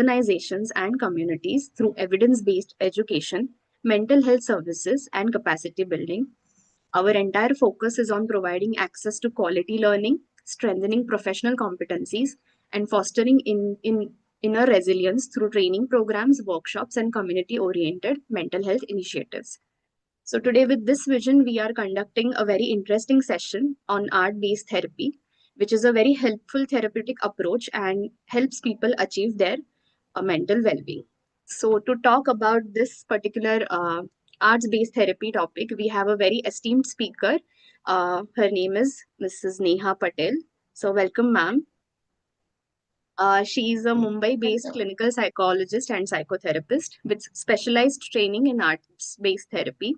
organizations and communities through evidence-based education, mental health services, and capacity building. Our entire focus is on providing access to quality learning, strengthening professional competencies, and fostering inner resilience through training programs, workshops, and community oriented mental health initiatives. So, today, with this vision, we are conducting a very interesting session on art based therapy, which is a very helpful therapeutic approach and helps people achieve their mental well being. So, to talk about this particular arts based therapy topic, we have a very esteemed speaker. Her name is Mrs. Neha Patel. So, welcome, ma'am. She is a Mumbai based clinical psychologist and psychotherapist with specialized training in arts based therapy.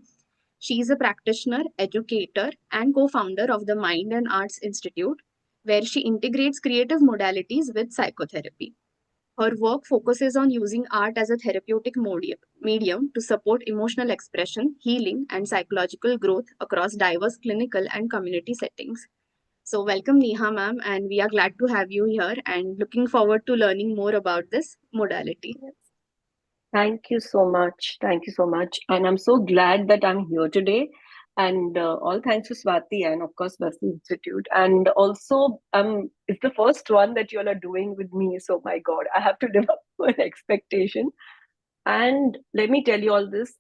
She is a practitioner, educator, and co founder of the Mind and Arts Institute, where she integrates creative modalities with psychotherapy. Her work focuses on using art as a therapeutic medium to support emotional expression, healing, and psychological growth across diverse clinical and community settings. So, welcome, Neha ma'am, and we are glad to have you here and looking forward to learning more about this modality. Thank you so much. Thank you so much. And I'm so glad that I'm here today. And all thanks to Swati and, of course, Basti Institute. And also, it's the first one that you all are doing with me. So, my God, I have to live up to an expectation. And let me tell you all this.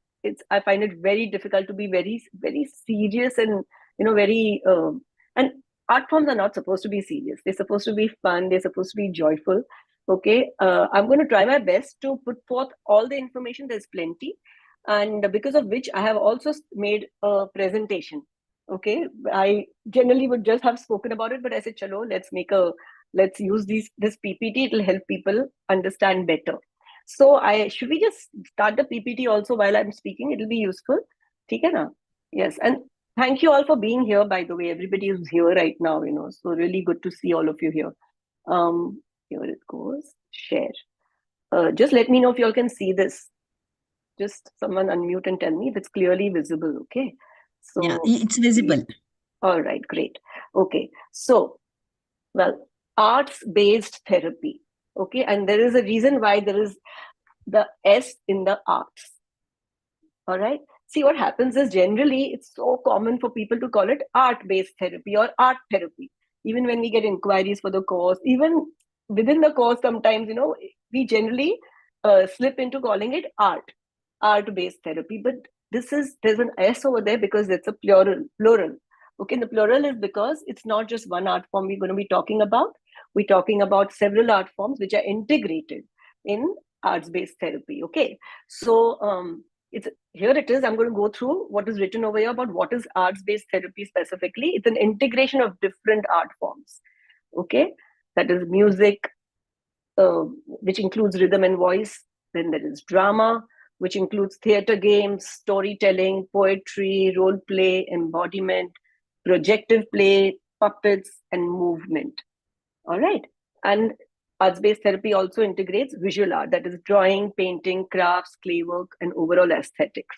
I find it very difficult to be very, very serious and, very, and art forms are not supposed to be serious. They're supposed to be fun. They're supposed to be joyful. Okay, I'm going to try my best to put forth all the information. There's plenty, and because of which I have also made a presentation. Okay, I generally would just have spoken about it, but I said, "Chalo, let's use this PPT. It'll help people understand better." So, should we just start the PPT also while I'm speaking? It'll be useful. ठीक है ना? Yes, and thank you all for being here. By the way, everybody is here right now. So really good to see all of you here. Here it goes. Share. Just let me know if you all can see this. Just someone unmute and tell me if it's clearly visible. Okay. So yeah, it's visible. All right, great. Okay. So, well, arts-based therapy. Okay, and there is a reason why there is the S in the arts. All right. See, what happens is generally it's so common for people to call it art-based therapy or art therapy. Even when we get inquiries for the course, even within the course, sometimes, we generally slip into calling it art-based therapy. But there's an S over there because it's a plural. Okay, and the plural is because it's not just one art form we're going to be talking about. We're talking about several art forms which are integrated in arts-based therapy. Okay, so here it is. I'm going to go through what is written over here about what is arts-based therapy specifically. It's an integration of different art forms. Okay, that is music, which includes rhythm and voice. Then there is drama, which includes theater games, storytelling, poetry, role play, embodiment, projective play, puppets, and movement. All right. And arts-based therapy also integrates visual art, that is drawing, painting, crafts, clay work, and overall aesthetics.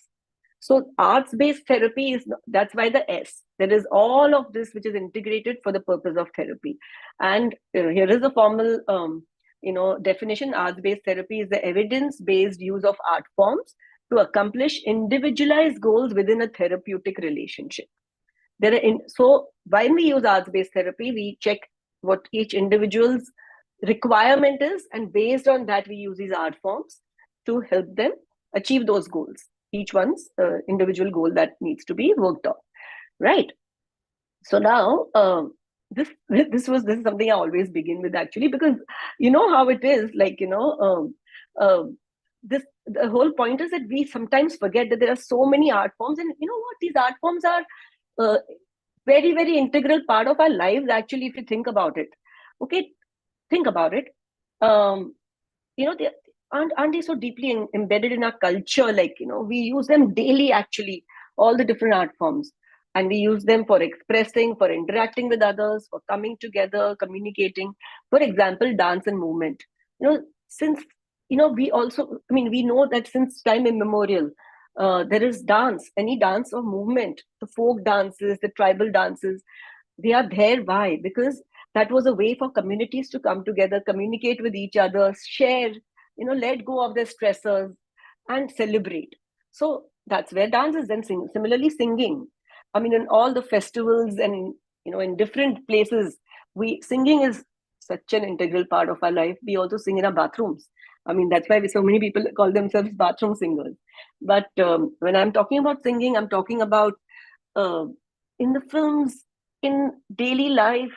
So arts-based therapy that's why the S. There is all of this which is integrated for the purpose of therapy. And here is a formal definition. Arts-based therapy is the evidence-based use of art forms to accomplish individualized goals within a therapeutic relationship. So when we use arts-based therapy, we check what each individual's requirement is, and based on that, we use these art forms to help them achieve those goals. Each one's individual goal that needs to be worked on, right? So now, this is something I always begin with actually, because you know how it is, like the whole point is that we sometimes forget that there are so many art forms, and you know what, these art forms are very, very integral part of our lives actually, if you think about it. Okay, think about it. They aren't they so deeply embedded in our culture? Like, we use them daily actually, all the different art forms, and we use them for expressing, for interacting with others, for coming together, communicating. For example, dance and movement. Since we also, we know that since time immemorial, there is dance, any dance or movement, the folk dances, the tribal dances, they are there. Why? Because that was a way for communities to come together, communicate with each other, share let go of their stressors and celebrate. So that's where dance is. Then similarly singing, I mean, in all the festivals and in different places, we singing is such an integral part of our life. We also sing in our bathrooms. I mean, that's why so many people call themselves bathroom singers. But when I'm talking about singing, I'm talking about uh, in the films, in daily life,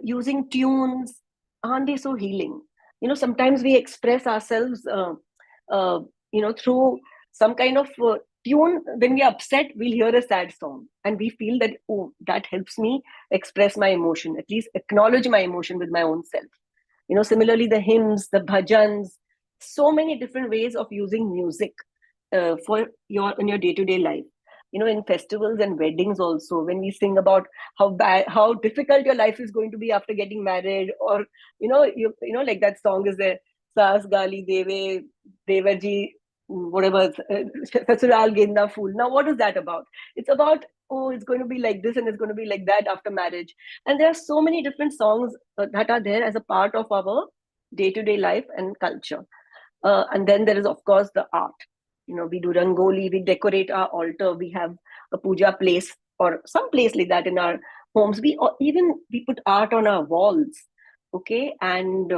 using tunes. Aren't they so healing? Sometimes we express ourselves uh, through some kind of tune. When we're upset, we'll hear a sad song and we feel that, oh, that helps me express my emotion, at least acknowledge my emotion with my own self. Similarly, the hymns, the bhajans, so many different ways of using music for your in your day-to-day life. In festivals and weddings also, when we sing about how difficult your life is going to be after getting married, or like that song is there, Saas Gali Deve Devaji, whatever, Sasural Genda Fool. Now, what is that about? It's about, oh, it's going to be like this and it's going to be like that after marriage. And there are so many different songs that are there as a part of our day-to-day life and culture. And then there is, of course, the art. We do rangoli, we decorate our altar, we have a puja place or some place like that in our homes. We put art on our walls, okay? And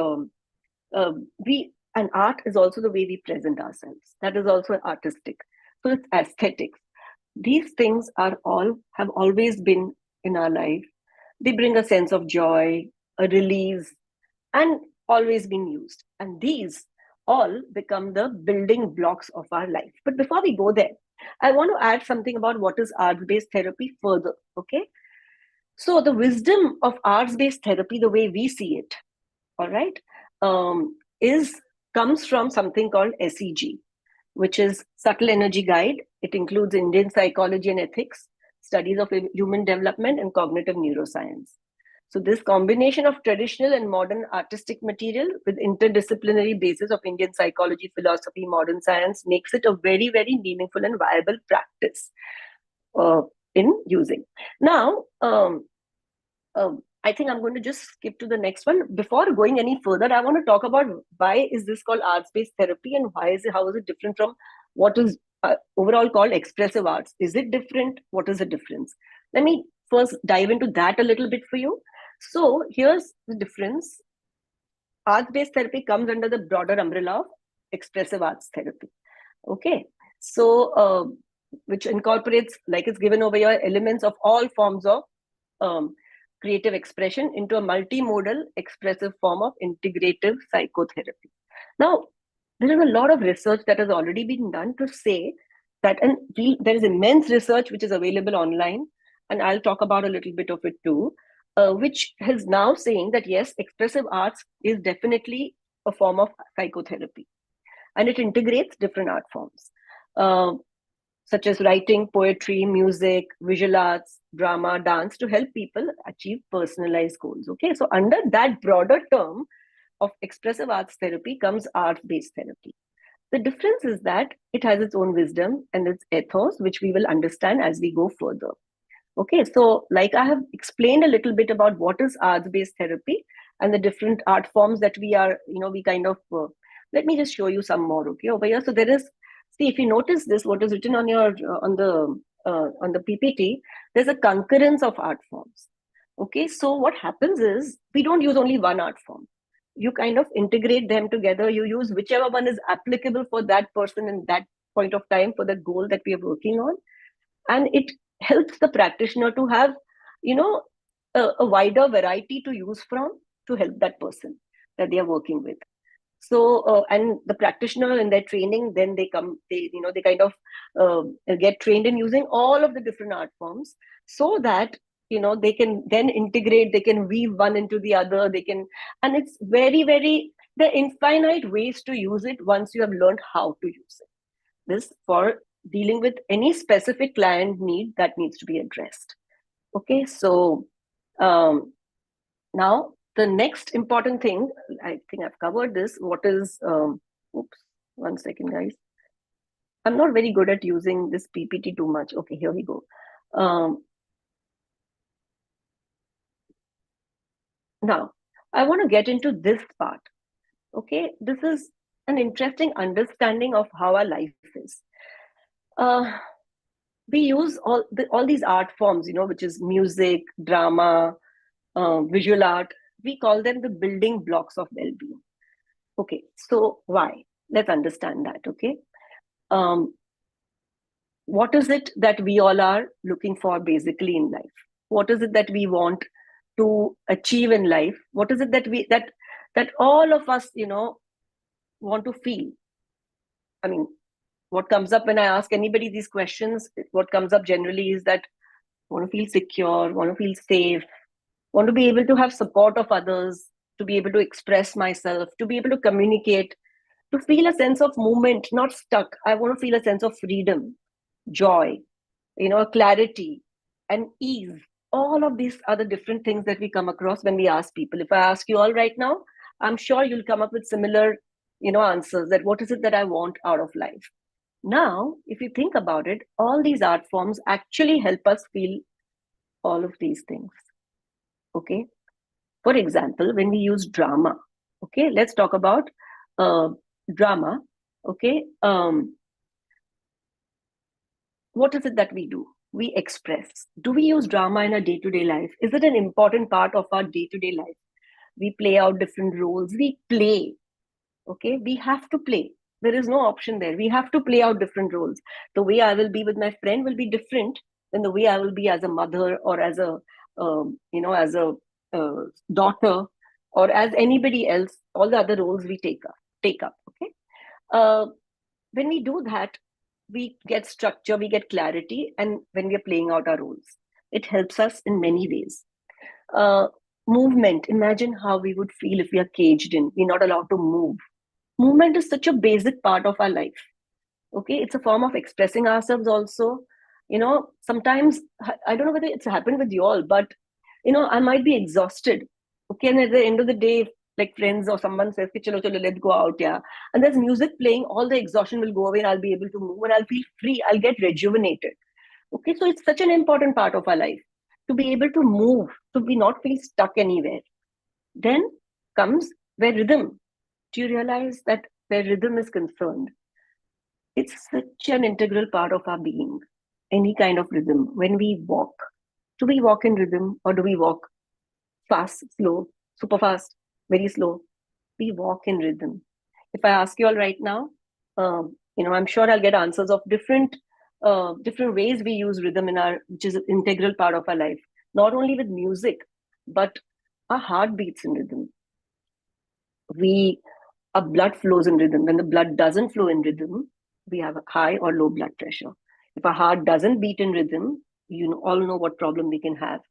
art is also the way we present ourselves. That is also artistic. So it's aesthetics. These things have always been in our life. They bring a sense of joy, a release, and always being used. And these all become the building blocks of our life. But before we go there, I want to add something about what is arts based therapy further. Okay. So, the wisdom of arts based therapy, the way we see it, all right, is comes from something called SEG, which is Subtle Energy Guide. It includes Indian psychology and ethics, studies of human development, and cognitive neuroscience. So this combination of traditional and modern artistic material with interdisciplinary basis of Indian psychology, philosophy, modern science makes it a very, very meaningful and viable practice uh, in using. Now, I think I'm going to just skip to the next one. Before going any further, I want to talk about why is this called arts-based therapy and how is it different from what is overall called expressive arts? Is it different? What is the difference? Let me first dive into that a little bit for you. So here's the difference. Arts-based therapy comes under the broader umbrella of expressive arts therapy. Okay. So, which incorporates, like it's given over here, elements of all forms of um, creative expression into a multimodal expressive form of integrative psychotherapy. Now, there is a lot of research that has already been done to say that, and there is immense research which is available online, and I'll talk about a little bit of it too, which is now saying that yes, expressive arts is definitely a form of psychotherapy, and it integrates different art forms. Uh, Such as writing, poetry, music, visual arts, drama, dance to help people achieve personalized goals. Okay, so under that broader term of expressive arts therapy comes art based therapy. The difference is that it has its own wisdom and its ethos, which we will understand as we go further. Okay, so like I have explained a little bit about what is arts based therapy and the different art forms that we kind of, let me just show you some more. Okay, over here. So there is, see, if you notice this, what is written on your, on the PPT, there's a concurrence of art forms. Okay, so what happens is we don't use only one art form. You kind of integrate them together. You use whichever one is applicable for that person in that point of time for the goal that we are working on, and it helps the practitioner to have you know a wider variety to use from to help that person that they are working with. So and the practitioner in their training, then they kind of get trained in using all of the different art forms, so that they can then integrate, they can weave one into the other, they can, and it's very, very, there are infinite ways to use it once you have learned how to use it. This for dealing with any specific client need that needs to be addressed. Okay, so um, now the next important thing, I think I've covered this. What is, oops, 1 second, guys. I'm not very good at using this PPT too much. Okay, here we go. Now, I want to get into this part. Okay, this is an interesting understanding of how our life is. Uh, we use all these art forms, which is music, drama, visual art. We call them the building blocks of well-being. Okay, so why? Let's understand that. Okay, um, what is it that we all are looking for basically in life? What is it that we want to achieve in life? What is it that all of us, want to feel? I mean, what comes up when I ask anybody these questions, what comes up generally is that I want to feel secure, want to feel safe, want to be able to have support of others, to be able to express myself, to be able to communicate, to feel a sense of movement, not stuck. I want to feel a sense of freedom, joy, clarity, and ease. All of these are the different things that we come across when we ask people. If I ask you all right now, I'm sure you'll come up with similar, answers, that what is it that I want out of life. Now, if you think about it, all these art forms actually help us feel all of these things. Okay. For example, when we use drama, okay, let's talk about uh, drama. Okay. What is it that we do? We express. Do we use drama in our day to day life? Is it an important part of our day to day life? We play out different roles. We play. Okay. We have to play. There is no option there. We have to play out different roles. The way I will be with my friend will be different than the way I will be as a mother, or as a, as a uh, daughter, or as anybody else. All the other roles we take up. Okay. Uh, when we do that, we get structure, we get clarity, and when we are playing out our roles, it helps us in many ways. uh, Movement, imagine how we would feel if we are caged in, we're not allowed to move. Movement is such a basic part of our life. Okay, it's a form of expressing ourselves also. Sometimes I don't know whether it's happened with you all, but I might be exhausted. Okay, and at the end of the day, like friends or someone says, "Ki, chalo, chalo, let's go out, yeah," and there's music playing, all the exhaustion will go away, and I'll be able to move, and I'll feel free, I'll get rejuvenated. Okay, so it's such an important part of our life to be able to move, to be not feel stuck anywhere. Then comes where rhythm. Do you realize that where rhythm is concerned, it's such an integral part of our being? Any kind of rhythm. When we walk, do we walk in rhythm, or do we walk fast, slow, super fast, very slow? We walk in rhythm. If I ask you all right now, I'm sure I'll get answers of different ways we use rhythm in our, which is an integral part of our life. Not only with music, but our heart beats in rhythm. We Our blood flows in rhythm. When the blood doesn't flow in rhythm, we have a high or low blood pressure. If our heart doesn't beat in rhythm, all know what problem we can have.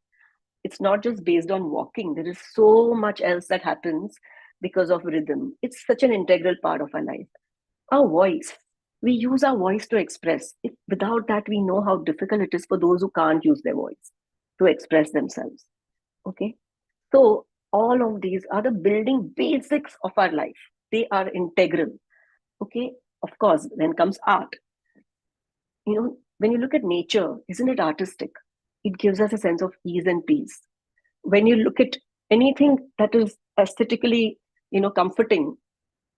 It's not just based on walking. There is so much else that happens because of rhythm. It's such an integral part of our life. Our voice. We use our voice to express. Without that, we know how difficult it is for those who can't use their voice to express themselves. Okay. So all of these are the building basics of our life. They are integral. Okay. Of course, then comes art. When you look at nature, isn't it artistic? It gives us a sense of ease and peace. When you look at anything that is aesthetically, comforting,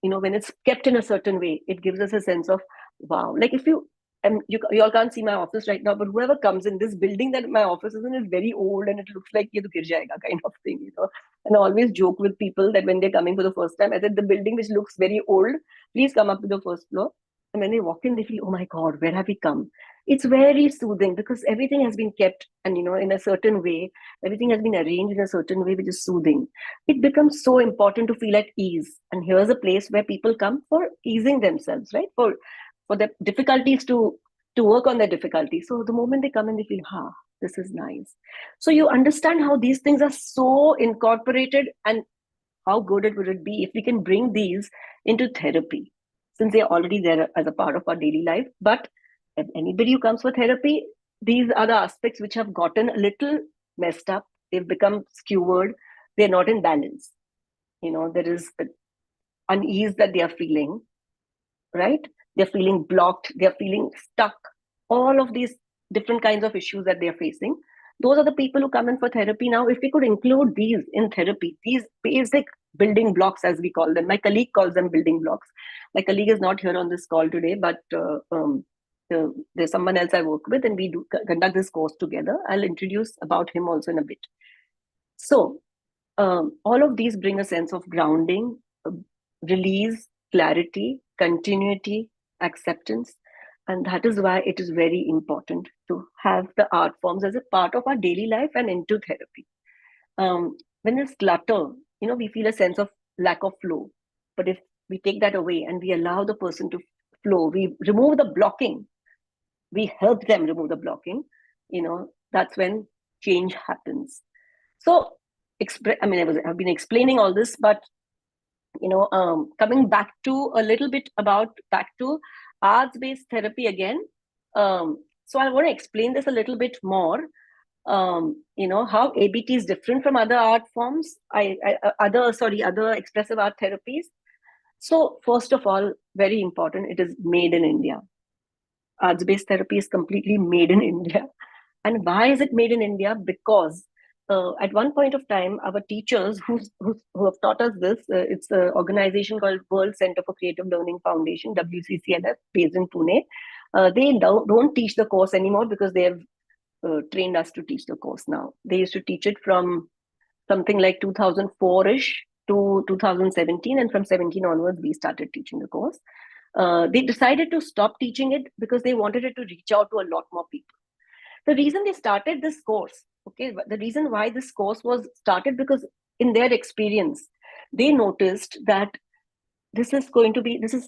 when it's kept in a certain way, it gives us a sense of wow. Like if you all can't see my office right now, but whoever comes in this building that my office is in is very old, and it looks like ye to gir jayega kind of thing. And I always joke with people that when they're coming for the first time, I said the building which looks very old, please come up to the first floor. And when they walk in, they feel, oh my God, where have we come? It's very soothing because everything has been kept, and in a certain way, everything has been arranged in a certain way which is soothing. It becomes so important to feel at ease. And here's a place where people come for easing themselves, right? For the difficulties to work on their difficulties. So the moment they come in, they feel, this is nice. So you understand how these things are so incorporated, and how good it would it be if we can bring these into therapy, since they're already there as a part of our daily life. But if anybody who comes for therapy, these are the aspects which have gotten a little messed up. They've become skewered. They're not in balance. There is unease that they are feeling, right? They're feeling blocked. They're feeling stuck. All of these different kinds of issues that they're facing. Those are the people who come in for therapy. Now, if we could include these in therapy, these basic building blocks, as we call them. My colleague calls them building blocks. My colleague is not here on this call today, but there's someone else I work with, and we do conduct this course together. I'll introduce about him also in a bit. So all of these bring a sense of grounding, release, clarity, continuity, acceptance. And that is why it is very important to have the art forms as a part of our daily life and into therapy. When there's clutter, we feel a sense of lack of flow. But if we take that away and we allow the person to flow, we remove the blocking, we help them remove the blocking, that's when change happens. So, I've been explaining all this, but coming back to a little bit back to arts-based therapy again. So I want to explain this a little bit more. How ABT is different from other art forms, other expressive art therapies. So first of all, very important, it is made in India. Arts-based therapy is completely made in India. And why is it made in India? Because at one point of time, our teachers who have taught us this, it's an organization called World Center for Creative Learning Foundation, WCCLF, based in Pune. They don't teach the course anymore because they have trained us to teach the course now. They used to teach it from something like 2004-ish to 2017, and from 17 onwards, we started teaching the course. They decided to stop teaching it because they wanted it to reach out to a lot more people. The reason they started this course, the reason why this course was started, because in their experience, they noticed that this is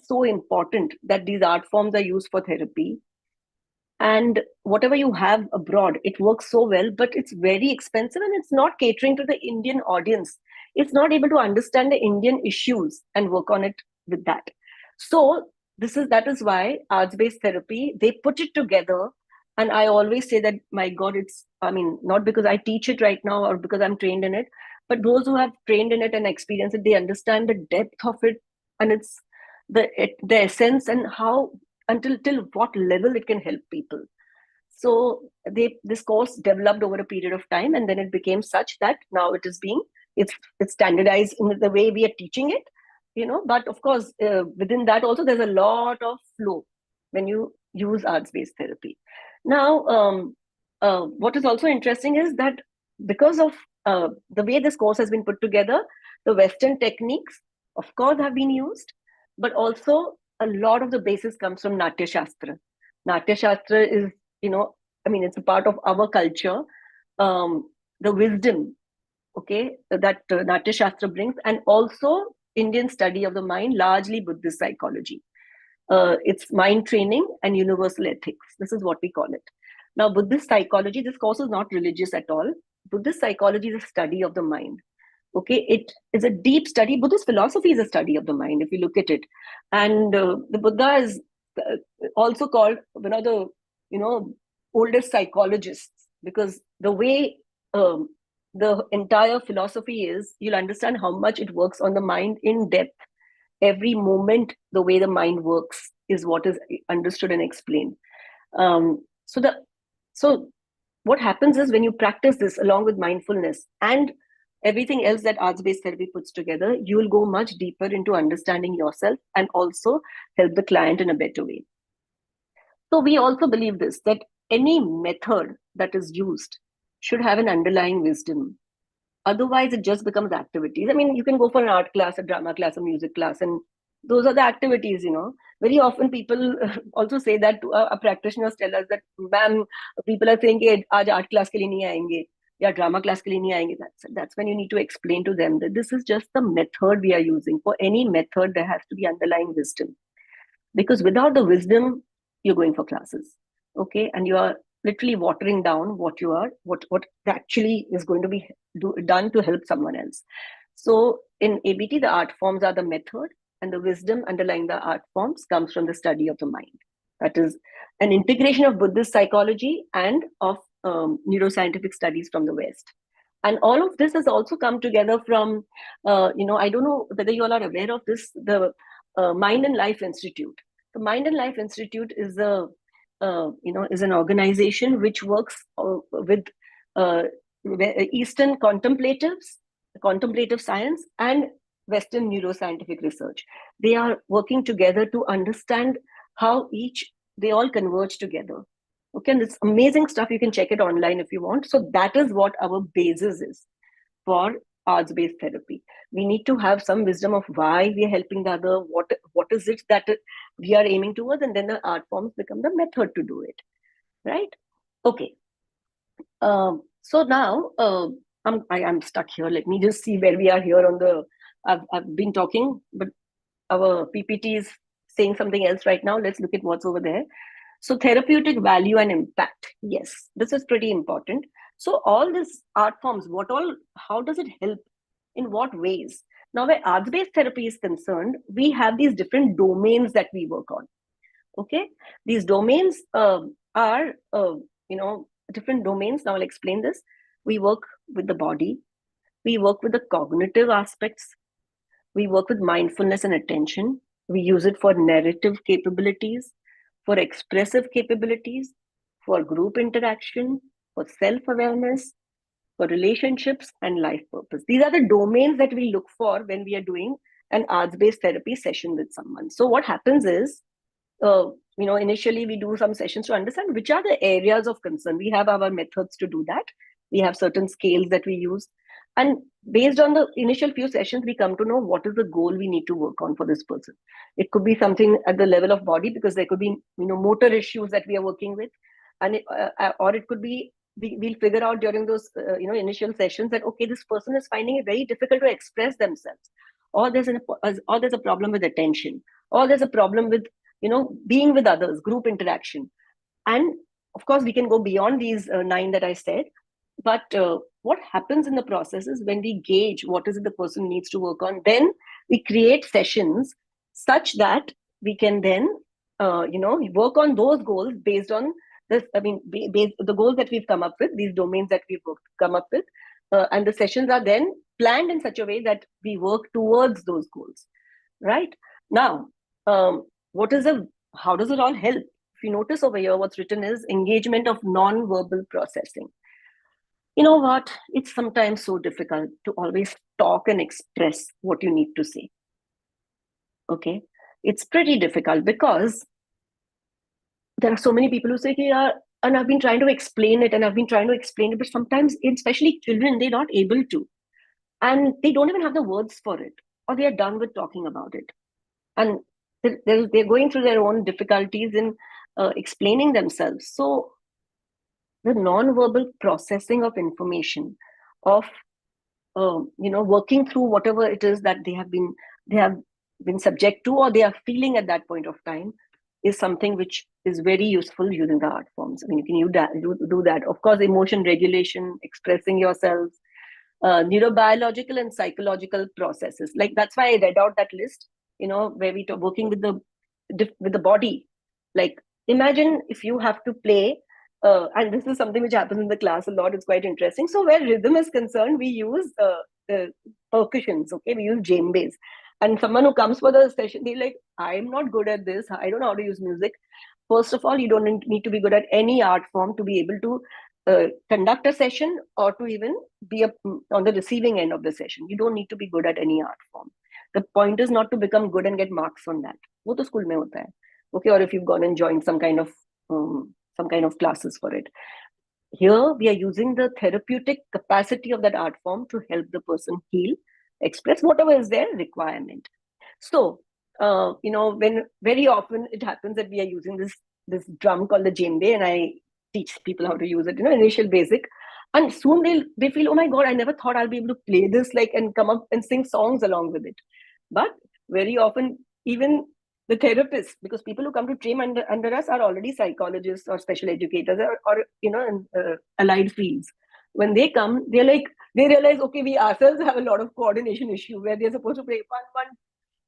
so important that these art forms are used for therapy. And whatever you have abroad, it works so well, but it's very expensive and it's not catering to the Indian audience. It's not able to understand the Indian issues and work on it with that. So that is why arts-based therapy, they put it together. And I always say that, my God, not because I teach it right now or because I'm trained in it, but those who have trained in it and experienced it, they understand the depth of it, and it's the essence and how, till what level it can help people. So this course developed over a period of time, and then it became such that now it's standardized in the way we are teaching it, but of course, within that also, there's a lot of flow when you use arts-based therapy. Now, what is also interesting is that because of the way this course has been put together, the Western techniques, of course, have been used, but also a lot of the basis comes from Natya Shastra. Natya Shastra is, it's a part of our culture. The wisdom, that Natya Shastra brings, and also Indian study of the mind, largely Buddhist psychology. It's mind training and universal ethics. This is what we call it. Now, Buddhist psychology, this course is not religious at all. Buddhist psychology is a study of the mind. It is a deep study. Buddhist philosophy is a study of the mind, if you look at it. And the Buddha is also called one of the, oldest psychologists, because the way the entire philosophy is, you'll understand how much it works on the mind in depth. Every moment, the way the mind works is what is understood and explained. So what happens is, when you practice this along with mindfulness and everything else that arts-based therapy puts together, you will go much deeper into understanding yourself and also help the client in a better way. So we also believe this, that any method that is used should have an underlying wisdom. Otherwise, it just becomes activities. You can go for an art class, a drama class, a music class, and those are the activities, Very often people also say that to our practitioners tell us that, ma'am, people are saying, hey, aaj art class ke liye nahi aayenge, ya drama class ke liye nahi aayenge. That's when you need to explain to them that this is just the method we are using. For any method, there has to be underlying wisdom. Because without the wisdom, you're going for classes, and you are literally watering down what actually is going to be done to help someone else. So in ABT, the art forms are the method, and the wisdom underlying the art forms comes from the study of the mind. That is an integration of Buddhist psychology and of neuroscientific studies from the West. And all of this has also come together from, I don't know whether you all are aware of this, the Mind and Life Institute. The Mind and Life Institute is is an organization which works with Eastern contemplative science and Western neuroscientific research. They are working together to understand how they all converge together. Okay, and it's amazing stuff. You can check it online if you want. So that is what our basis is for arts-based therapy. We need to have some wisdom of why we are helping the other, what is it that we are aiming towards, and then the art forms become the method to do it, right? Okay. So now I'm stuck here. Let me just see where we are here on the. I've been talking, but our PPT is saying something else right now. Let's look at what's over there. So therapeutic value and impact. Yes, this is pretty important. So all these art forms, how does it help? In what ways? Now, where arts-based therapy is concerned, we have these different domains that we work on. Okay, these domains are different domains. Now I'll explain this. We work with the body. We work with the cognitive aspects. We work with mindfulness and attention. We use it for narrative capabilities, for expressive capabilities, for group interaction, for self-awareness, for relationships and life purpose. These are the domains that we look for when we are doing an arts-based therapy session with someone. So what happens is, initially we do some sessions to understand which are the areas of concern. We have our methods to do that. We have certain scales that we use. And based on the initial few sessions, we come to know what is the goal we need to work on for this person. It could be something at the level of body, because there could be, motor issues that we are working with. And or it could be, we'll figure out during those, initial sessions that, okay, this person is finding it very difficult to express themselves. Or there's a problem with attention. Or there's a problem with being with others, group interaction. And of course, we can go beyond these 9 that I said. But what happens in the process is, when we gauge what is it the person needs to work on, then we create sessions such that we can then, work on those goals based on this. I mean, the goals that we've come up with, these domains that we've come up with, and the sessions are then planned in such a way that we work towards those goals. Right now, how does it all help? If you notice over here, what's written is engagement of non-verbal processing. You know what? It's sometimes so difficult to always talk and express what you need to say. Okay? It's pretty difficult because there are so many people who say, yeah, and I've been trying to explain it, but sometimes, especially children, they're not able to. And they don't even have the words for it, or they are done with talking about it. And they're going through their own difficulties in explaining themselves. So the non-verbal processing of information, of working through whatever it is that they have been subject to, or they are feeling at that point of time, is something which is very useful using the art forms. I mean, you can do that. Of course, emotion regulation, expressing yourselves, neurobiological and psychological processes. Like, that's why I read out that list, where we working with the body. Like, imagine if you have to play, and this is something which happens in the class a lot. It's quite interesting. So where rhythm is concerned, we use percussions. Okay, we use djembes. And someone who comes for the session, they're like, I'm not good at this. I don't know how to use music. First of all, you don't need to be good at any art form to be able to conduct a session, or to even be on the receiving end of the session. You don't need to be good at any art form. The point is not to become good and get marks on that. वो तो school में होता है. Okay, or if you've gone and joined some kind of classes for it. Here we are using the therapeutic capacity of that art form to help the person heal, express whatever is their requirement. So, when very often it happens that we are using this drum called the djembe, and I teach people how to use it, initial basic, and soon they feel, oh my God, I never thought I'll be able to play this, and come up and sing songs along with it. But very often, even the therapists, because people who come to train under us are already psychologists or special educators, or in allied fields. When they come, they realize, okay, we ourselves have a lot of coordination issue, where they're supposed to play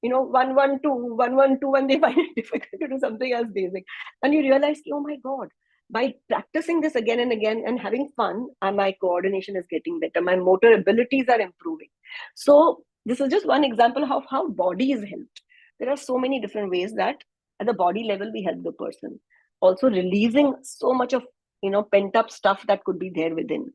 1-1-2, and they find it difficult to do something else basic. And you realize, oh my God, by practicing this again and again and having fun, my coordination is getting better. My motor abilities are improving. So this is just one example of how body is helped. There are so many different ways that at the body level we help the person. Also releasing so much of pent up stuff that could be there within.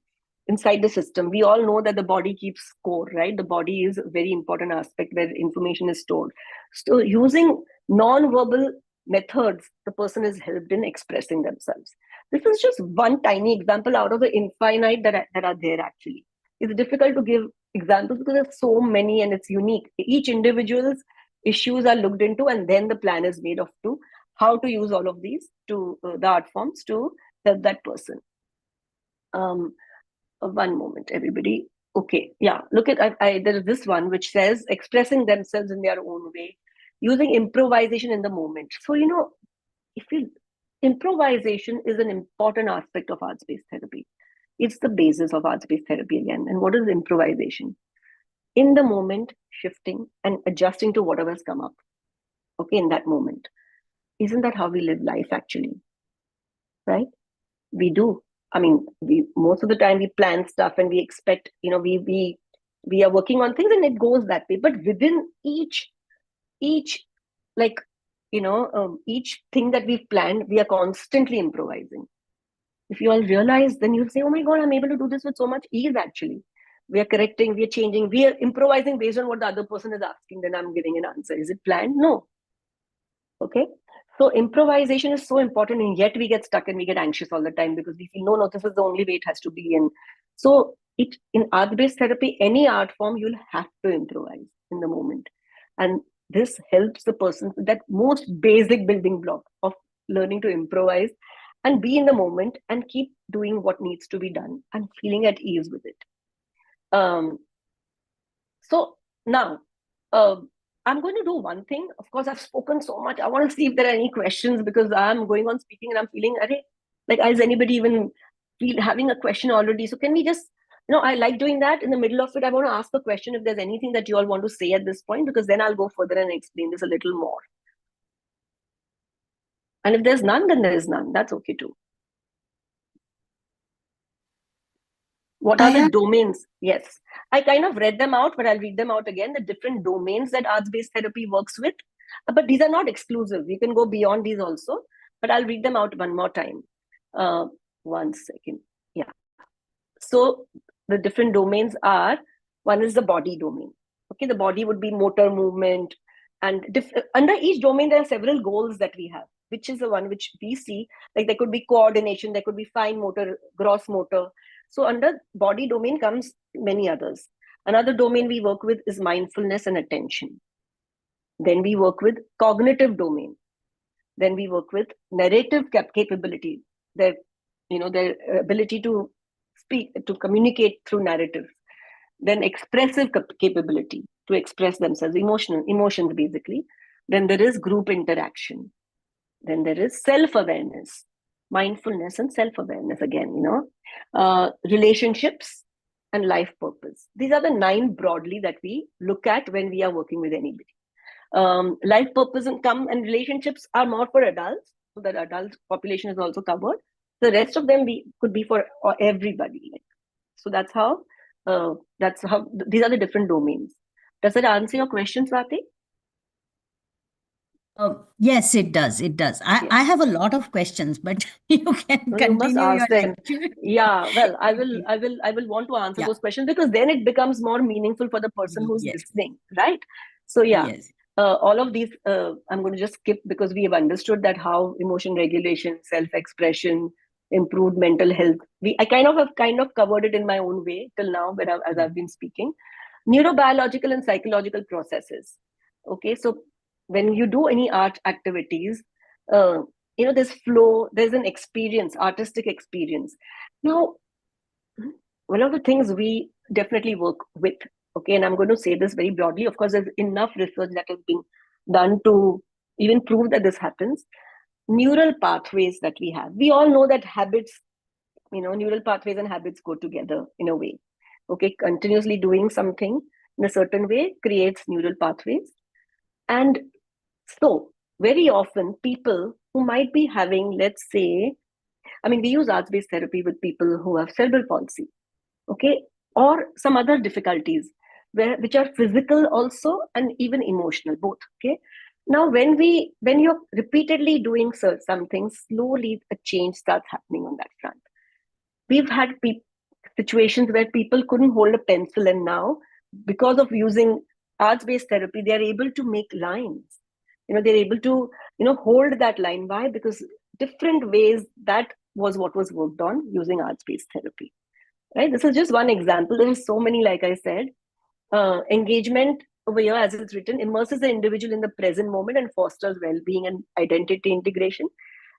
inside the system. We all know that the body keeps score, right? The body is a very important aspect where information is stored. So using non-verbal methods, the person is helped in expressing themselves. This is just one tiny example out of the infinite that are there actually. It's difficult to give examples because there's so many and it's unique. Each individual's issues are looked into, and then the plan is made of to how to use all of these to the art forms to help that person. One moment, everybody. Okay, yeah, look at there is this one which says expressing themselves in their own way, using improvisation in the moment. So if you improvisation is an important aspect of arts-based therapy. It's the basis of arts-based therapy again. And what is improvisation? In the moment, shifting and adjusting to whatever has come up. Okay, in that moment. Isn't that how we live life actually? Right? We do. I mean, we most of the time we plan stuff and we expect, we are working on things and it goes that way. But within each like each thing that we've planned, we are constantly improvising. If you all realize, then you'll say, oh my God, I'm able to do this with so much ease actually. We are correcting, we are changing, we are improvising based on what the other person is asking, then I'm giving an answer. Is it planned? No. Okay. So improvisation is so important, and yet we get stuck and we get anxious all the time because we feel, no, this is the only way it has to be. And so in art-based therapy, any art form, you'll have to improvise in the moment. And this helps the person with that most basic building block of learning to improvise and be in the moment and keep doing what needs to be done and feeling at ease with it. So now, I'm going to do one thing. Of course, I've spoken so much. I want to see if there are any questions because I'm going on speaking and I'm feeling, like, is anybody even having a question already? So can we just, I like doing that in the middle of it. I want to ask a question if there's anything that you all want to say at this point, because then I'll go further and explain this a little more. And if there's none, then there is none. That's okay too. What are the domains? Yes, I kind of read them out, but I'll read them out again. The different domains that arts-based therapy works with, but these are not exclusive. You can go beyond these also, but I'll read them out one more time. 1 second. Yeah. So the different domains are, one is the body domain. Okay, the body would be motor movement, and under each domain there are several goals that we have, which is the one which we see. Like there could be coordination, there could be fine motor, gross motor. So under body domain comes many others. Another domain we work with is mindfulness and attention. Then we work with cognitive domain. Then we work with narrative capability, their ability to speak, to communicate through narrative. Then expressive capability, to express themselves, emotions basically. Then there is group interaction. Then there is self-awareness, mindfulness and self-awareness again, relationships and life purpose. These are the 9 broadly that we look at when we are working with anybody. Life purpose and relationships are more for adults, so that adult population is also covered. The rest of them could be for everybody. So that's how these are the different domains. Does that answer your question, Swati? Yes, it does. It does. I have a lot of questions, but you can continue. You must ask them. Lecture. Yeah, well, I will want to answer those questions, because then it becomes more meaningful for the person who's listening, right? So all of these I'm going to just skip, because we have understood that how emotion regulation, self-expression, improved mental health. I have covered it in my own way till now, but as I've been speaking. Neurobiological and psychological processes. Okay, so when you do any art activities, there's flow, there's an experience, artistic experience. Now, one of the things we definitely work with, okay, and I'm going to say this very broadly, of course, there's enough research that has been done to even prove that this happens. Neural pathways that we have. We all know that habits, neural pathways and habits go together in a way. Okay, continuously doing something in a certain way creates neural pathways. And so very often people who might be having, let's say, we use arts-based therapy with people who have cerebral palsy, okay, or some other difficulties which are physical also and even emotional, both. Okay. Now, when you're repeatedly doing something, slowly a change starts happening on that front. We've had situations where people couldn't hold a pencil, and now because of using arts-based therapy, they are able to make lines. They're able to hold that line. Why? Because different ways, that was what was worked on using arts-based therapy, right? This is just one example. There are so many, like I said. Engagement over here, as it's written, immerses the individual in the present moment and fosters well-being and identity integration.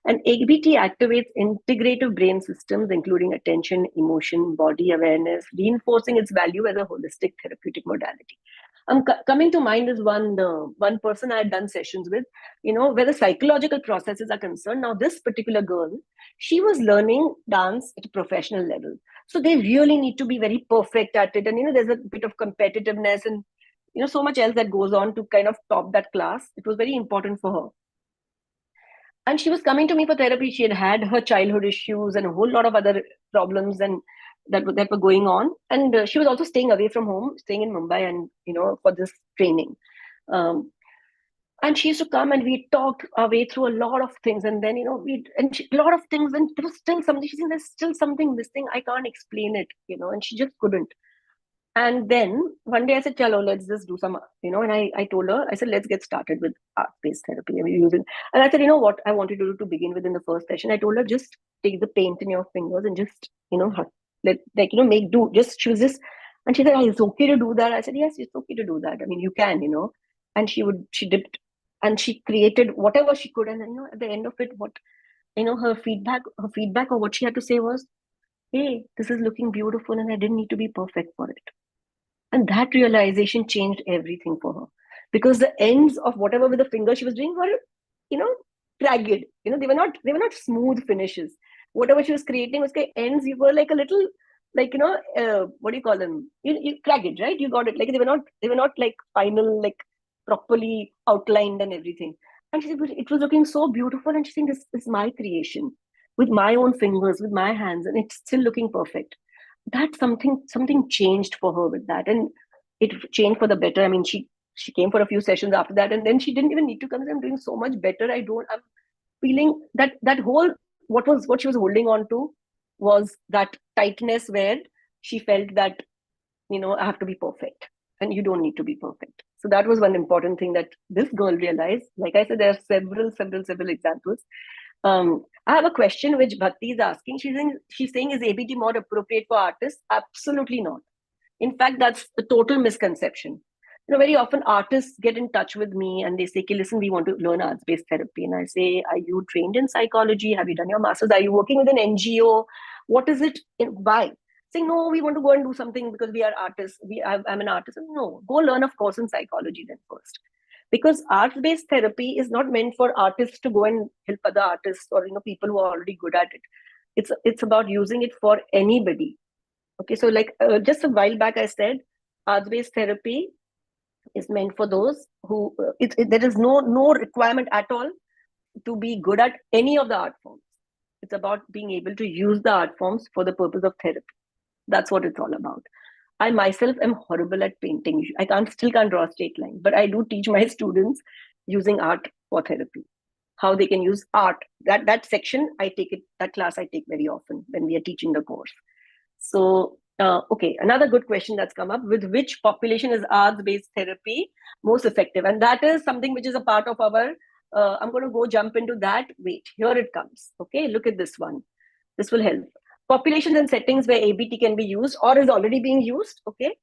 And ABT activates integrative brain systems, including attention, emotion, body awareness, reinforcing its value as a holistic therapeutic modality. Coming to mind is one person I had done sessions with, where the psychological processes are concerned. Now, this particular girl, she was learning dance at a professional level. So they really need to be very perfect at it. And, there's a bit of competitiveness and, so much else that goes on to kind of top that class. It was very important for her. And she was coming to me for therapy. She had her childhood issues and a whole lot of other problems and that were going on. And she was also staying away from home, staying in Mumbai and, for this training. And she used to come and we talked our way through a lot of things. And then, a lot of things, and there was still something, she said, there's still something missing. I can't explain it, and she just couldn't. And then one day I said, chalo, let's just do some, and I told her, I said, let's get started with art-based therapy. And I said, what I wanted to do to begin with in the first session, I told her, just take the paint in your fingers and just, make do. She was just, and she said, it's okay to do that. I said, yes, it's okay to do that. I mean, you can, and she dipped and she created whatever she could. And, at the end of it, her feedback or what she had to say was, hey, this is looking beautiful and I didn't need to be perfect for it. And that realization changed everything for her, because the ends of whatever with the finger she was doing were, ragged. They were not smooth finishes. Whatever she was creating was ends. You were like a little, what do you call them? You ragged, right? You got it. Like they were not like final, like properly outlined and everything. And she said, but it was looking so beautiful. And she's saying, this is my creation with my own fingers, with my hands, and it's still looking perfect. That something changed for her with that, and it changed for the better. I mean, she came for a few sessions after that, and then she didn't even need to come. I'm doing so much better. I'm feeling that whole what she was holding on to was that tightness where she felt that I have to be perfect, and you don't need to be perfect. So that was one important thing that this girl realized. Like I said, there are several examples. I have a question which Bhakti is asking. She's saying, is ABT more appropriate for artists? Absolutely not. In fact, that's a total misconception. Very often artists get in touch with me and they say, okay, listen, we want to learn arts-based therapy. And I say, are you trained in psychology? Have you done your master's? Are you working with an NGO? What is it? Why? Saying, no, we want to go and do something because we are artists. I'm an artist. No, go learn a course in psychology then first. Because arts-based therapy is not meant for artists to go and help other artists or people who are already good at it. It's about using it for anybody. Okay, so like just a while back I said, arts-based therapy is meant for those who there is no requirement at all to be good at any of the art forms. It's about being able to use the art forms for the purpose of therapy. That's what it's all about. I myself am horrible at painting. I still can't draw a straight line, but I do teach my students using art for therapy, how they can use art. That section, that class I take very often when we are teaching the course. So, okay, another good question that's come up: with which population is arts-based therapy most effective? And that is something which is a part of our, I'm going to go jump into that. Wait, here it comes. Okay, look at this one. This will help. Populations and settings where ABT can be used or is already being used, okay?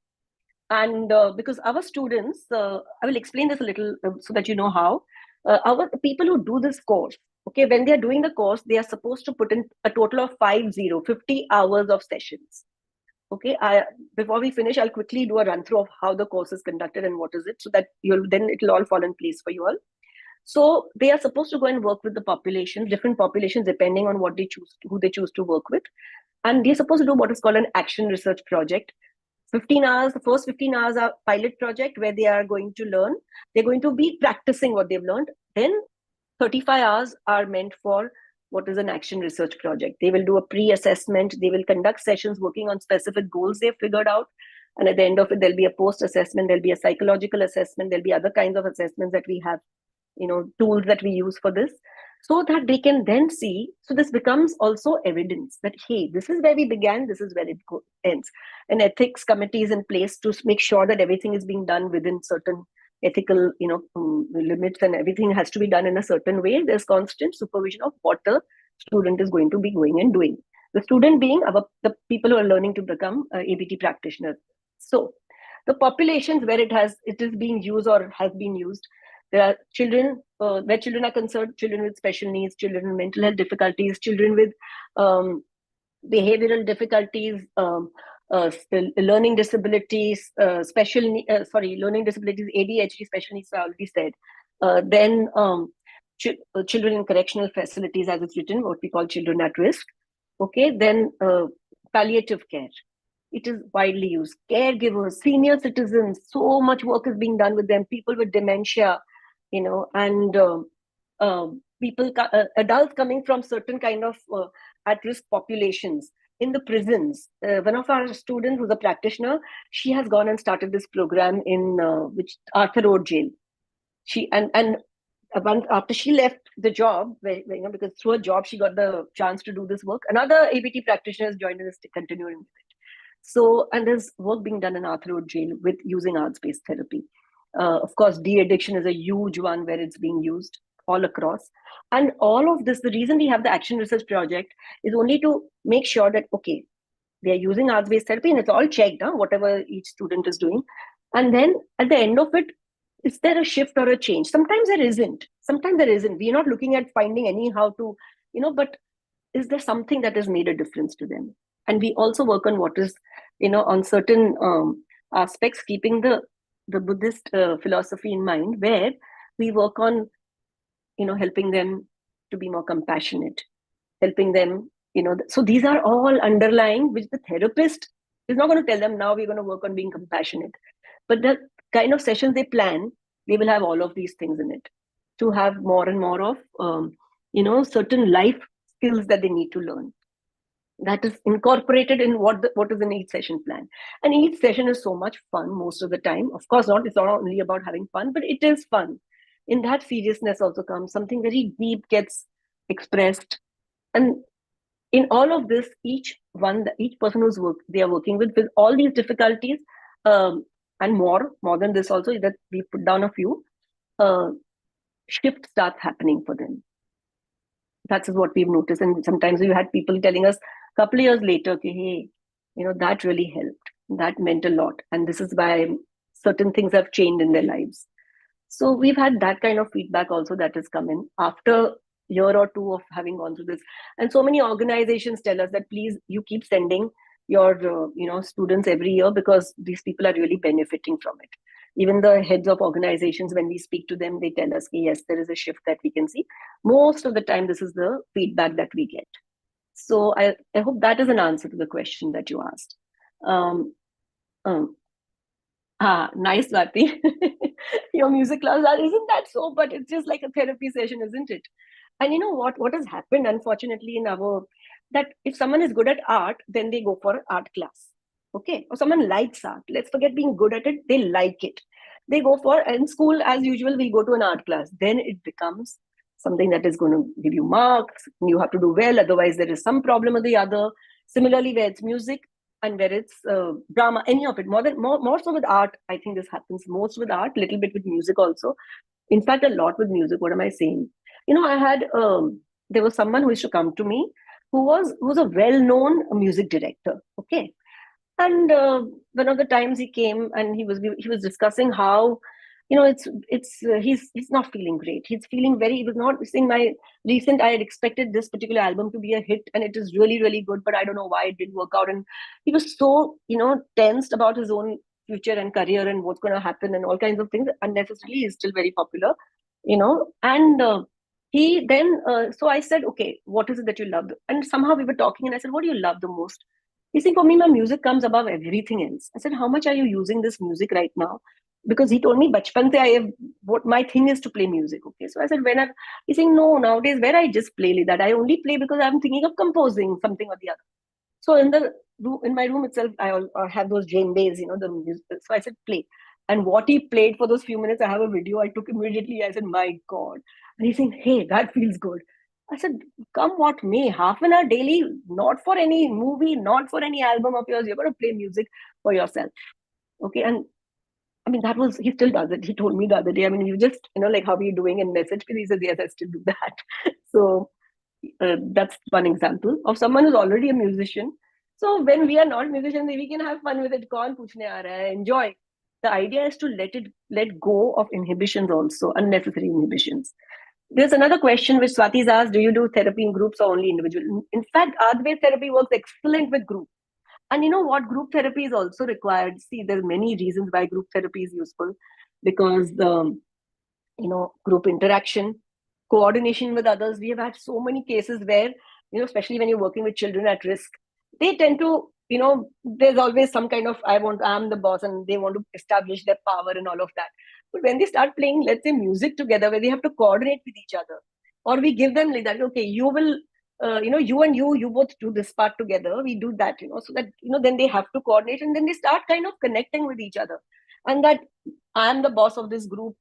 And because our students, I will explain this a little so that you know how. Our people who do this course, okay, when they are doing the course, they are supposed to put in a total of 50 hours of sessions. Okay, before we finish, I'll quickly do a run through of how the course is conducted and what is it, so that it'll all fall in place for you all. So they are supposed to go and work with the populations, different populations, depending on what they choose, who they choose to work with. And they're supposed to do what is called an action research project. 15 hours, the first 15 hours are pilot project where they are going to learn. They're going to be practicing what they've learned. Then 35 hours are meant for what is an action research project. They will do a pre-assessment. They will conduct sessions working on specific goals they've figured out. And at the end of it, there'll be a post-assessment. There'll be a psychological assessment. There'll be other kinds of assessments that we have, tools that we use for this. so that they can then see. So this becomes also evidence that, hey, this is where we began, this is where it ends. And ethics committee is in place to make sure that everything is being done within certain ethical limits, and everything has to be done in a certain way. There's constant supervision of what the student is going to be going and doing, the student being the people who are learning to become ABT practitioners. So the populations where it is being used or has been used, there are children where children are concerned, children with special needs, children with mental health difficulties, children with behavioral difficulties, learning disabilities, learning disabilities, ADHD, special needs, I already said. Then children in correctional facilities, as it's written, what we call children at risk. Okay, then palliative care. It is widely used. Caregivers, senior citizens, so much work is being done with them. People with dementia, and adults coming from certain kind of at-risk populations in the prisons. One of our students, who's a practitioner, she has gone and started this program in which Arthur Road Jail. After she left the job, because through a job she got the chance to do this work, another ABT practitioner has joined us, continuing with it. So, and there's work being done in Arthur Road Jail with using arts-based therapy. Of course, de-addiction is a huge one where it's being used all across. And all of this, the reason we have the Action Research Project is only to make sure that, okay, they are using arts-based therapy and it's all checked, whatever each student is doing. And then at the end of it, is there a shift or a change? Sometimes there isn't. Sometimes there isn't. We're not looking at finding anyhow to, but is there something that has made a difference to them? And we also work on what is, on certain aspects, keeping the Buddhist philosophy in mind, where we work on, helping them to be more compassionate, helping them, so these are all underlying, which the therapist is not going to tell them, now we're going to work on being compassionate. But the kind of sessions they plan, they will have all of these things in it to have more and more of, certain life skills that they need to learn. That is incorporated in what is in each session plan. And each session is so much fun most of the time. Of course, it's not only about having fun, but it is fun. In that, seriousness also comes. Something very deep gets expressed. And in all of this, each person they are working with all these difficulties, and more than this also, that we put down a few, shift starts happening for them. That is what we've noticed. And sometimes we had people telling us a couple of years later, hey, that really helped. That meant a lot. And this is why certain things have changed in their lives. So we've had that kind of feedback also that has come in after year or two of having gone through this. And so many organizations tell us that, please, you keep sending your students every year, because these people are really benefiting from it. Even the heads of organizations, when we speak to them, they tell us, yes, there is a shift that we can see. Most of the time, this is the feedback that we get. So I hope that is an answer to the question that you asked. Nice, Vati. Your music class, isn't that so? But it's just like a therapy session, isn't it? And you know what has happened, unfortunately, that if someone is good at art, then they go for art class. Okay, or someone likes art. Let's forget being good at it. They like it. They go for, in school, as usual, we go to an art class. Then it becomes something that is going to give you marks. You have to do well. Otherwise, there is some problem or the other. Similarly, where it's music and where it's drama, any of it. More so with art, I think this happens. Most with art, little bit with music also. In fact, a lot with music. What am I saying? I had, there was someone who used to come to me who was a well-known music director. Okay. And one of the times he came and he was discussing how, he's not feeling great. He was not saying I had expected this particular album to be a hit and it is really, really good, but I don't know why it didn't work out. And he was so, tensed about his own future and career and what's going to happen and all kinds of things. Unnecessarily, he's still very popular, and he then, so I said, okay, what is it that you love? And somehow we were talking and I said, what do you love the most? He said, for me, my music comes above everything else. I said, how much are you using this music right now? Because he told me, bachpan se what my thing is to play music. Okay. So I said, he's saying, no, nowadays where I just play like that, I only play because I'm thinking of composing something or the other. So in my room itself, I have those djembes, the music. So I said, play. And what he played for those few minutes, I have a video I took immediately. I said, my God, And he's saying, hey, that feels good. I said, come what may, half an hour daily, not for any movie, not for any album of yours. You're going to play music for yourself. Okay. And I mean, that was, he still does it. He told me the other day, I mean, you just, like, how are you doing? And message me. He says, yes, I still do that. So that's one example of someone who's already a musician. So when we are not musicians, we can have fun with it. Kaun puchne aa raha hai, enjoy. The idea is to let go of inhibitions also, unnecessary inhibitions. There's another question which Swati's asked, do you do therapy in groups or only individual? In fact, art-based therapy works excellent with group. And you know what? Group therapy is also required. See, there are many reasons why group therapy is useful, because group interaction, coordination with others. We have had so many cases where, especially when you're working with children at risk, they tend to, there's always some kind of, I'm the boss, and they want to establish their power and all of that. But when they start playing, let's say, music together, where they have to coordinate with each other, or we give them like that, okay, you will, you and you both do this part together. We do that, so that, then they have to coordinate, and then they start kind of connecting with each other. And that I'm the boss of this group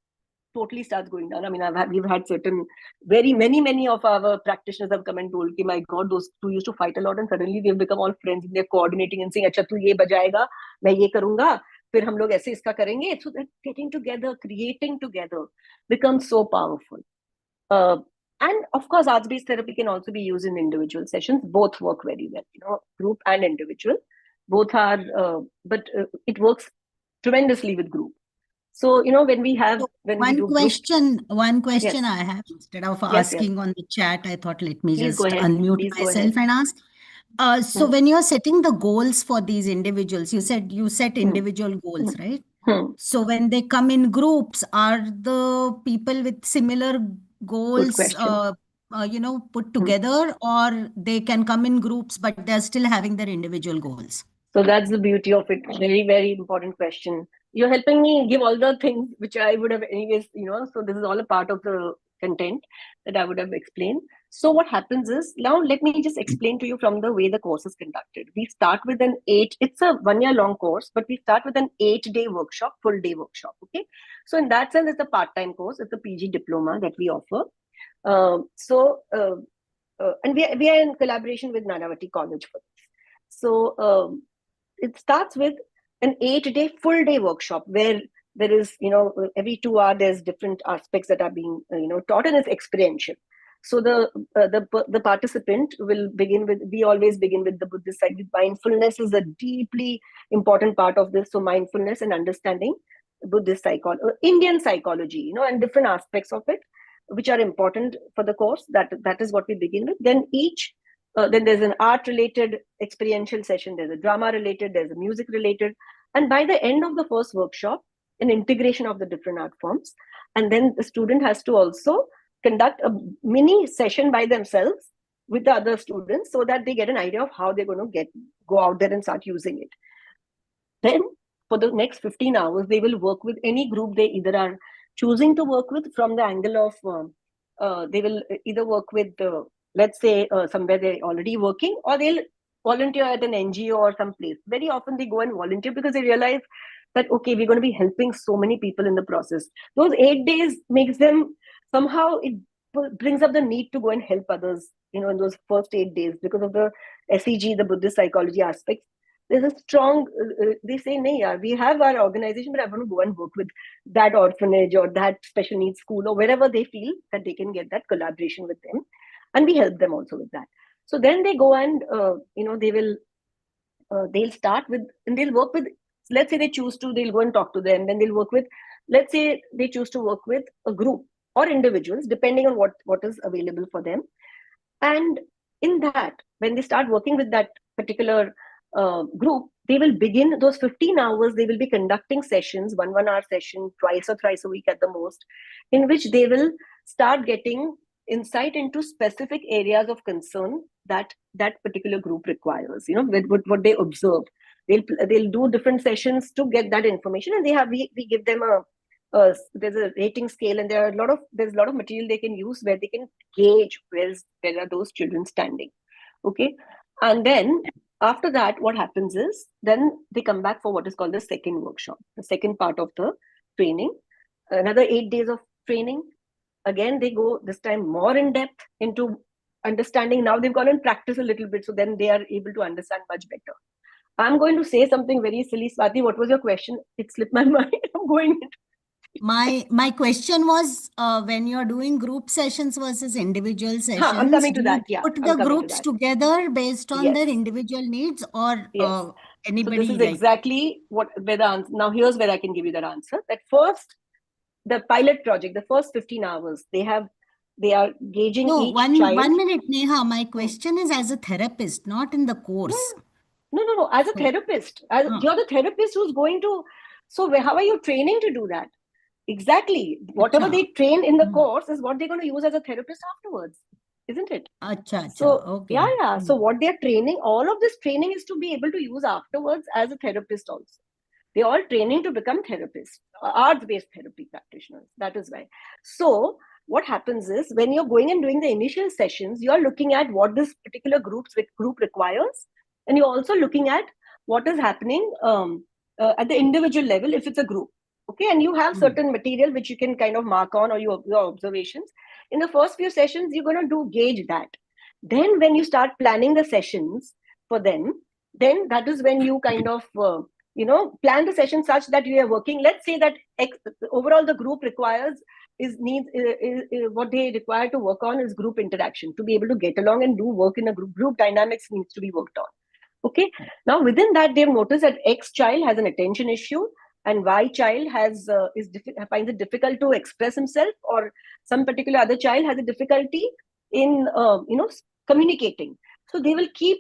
totally starts going down. I mean, we've had certain many of our practitioners have come and told, my God, those two used to fight a lot, and suddenly they've become all friends, and they're coordinating and saying, "Acha, tu ye bajayega, main ye karunga, फिर हम लोग ऐसे इसका करेंगे." So that getting together, creating together becomes so powerful. And of course, arts-based therapy can also be used in individual sessions. Both work very well, group and individual. Both are, but it works tremendously with group. So, when we do group. One question Yes. I have, instead of Yes. asking on the chat, I thought let me Please just go ahead. unmute Please go myself ahead. and ask. So when you're setting the goals for these individuals, you said you set individual goals, right? So when they come in groups, are the people with similar Good goals, question. put together, or they can come in groups, but they're still having their individual goals? So that's the beauty of it. Very, very important question. You're helping me give all the things which I would have anyways, so this is all a part of the content that I would have explained. So what happens is, now let me just explain to you from the way the course is conducted. We start with it's a 1 year long course, but we start with an 8-day workshop, full day workshop. Okay. So in that sense, it's a part-time course. It's a PG diploma that we offer. And we are in collaboration with Nanavati College for this. So it starts with an 8-day full day workshop where there is, every 2 hours there's different aspects that are being, taught, and it's experiential. So the participant will begin with, we always begin with the Buddhist side. Mindfulness is a deeply important part of this. So mindfulness and understanding Buddhist psychology, Indian psychology, and different aspects of it, which are important for the course. That is what we begin with. Then then there's an art related experiential session, there's a drama related, there's a music related. And by the end of the first workshop, an integration of the different art forms. And then the student has to also conduct a mini session by themselves with the other students, so that they get an idea of how they're going to go out there and start using it. Then for the next 15 hours, they will work with any group they either are choosing to work with, from the angle of they will either work with, let's say, somewhere they're already working, or they'll volunteer at an NGO or some place. Very often they go and volunteer because they realize that, okay, we're going to be helping so many people in the process. Those 8 days makes them, somehow it brings up the need to go and help others, in those first 8 days, because of the SEG, the Buddhist psychology aspects. There's a strong, they say, "Nee, yaar, we have our organization, but I want to go and work with that orphanage or that special needs school," or wherever they feel that they can get that collaboration with them. And we help them also with that. So then they go and, they'll start with, and they'll work with, let's say they choose to, they'll go and talk to them. Then they'll work with, let's say they choose to work with a group or individuals, depending on what is available for them. And in that, when they start working with that particular group, they will begin those 15 hours. They will be conducting sessions, 1 hour session, twice or thrice a week at the most, in which they will start getting insight into specific areas of concern that particular group requires, with what they observe. They'll do different sessions to get that information, and we give them there's a rating scale, and there's a lot of material they can use where they can gauge where are those children standing. Okay. And then after that, what happens is, then they come back for what is called the second workshop, the second part of the training, another 8 days of training. again, they go this time more in depth into understanding. Now they've gone and practice a little bit, so then they are able to understand much better. I'm going to say something very silly. Swati, what was your question? It slipped my mind. I'm going into My question was, when you're doing group sessions versus individual I'm sessions, coming to do you that. Yeah, put I'm the coming to groups that. together based on their Yes, individual needs, or yes. So this anybody is like? exactly where the answer. Now here's where I can give you that answer. That first, the pilot project, the first 15 hours, they are gauging No, each one child. one minute, Neha. My Hmm. question is as a therapist, not in the No, course. no. As a So, therapist, huh, you're the therapist who's going to. So how are you training to do that? Exactly. Whatever acha, they train in the hmm, course is what they're going to use as a therapist afterwards, isn't it? acha, So okay. yeah, yeah. Hmm. So what they're training, all of this training is to be able to use afterwards as a therapist also. They're all training to become therapists, arts-based therapy practitioners. That is why. So what happens is when you're going and doing the initial sessions, you're looking at what this particular group requires, and you're also looking at what is happening at the individual level if it's a group. Okay, and you have Hmm. certain material which you can kind of mark on, or your observations. In the first few sessions, you're going to do gauge that. Then when you start planning the sessions for them, then that is when you kind of plan the session such that you are working. Let's say that overall the group requires is needs what they require to work on is group interaction, to be able to get along and do work in a group dynamics needs to be worked on. Okay, now within that they've noticed that X child has an attention issue and Y child finds it difficult to express himself, or some particular other child has a difficulty in communicating. So they will keep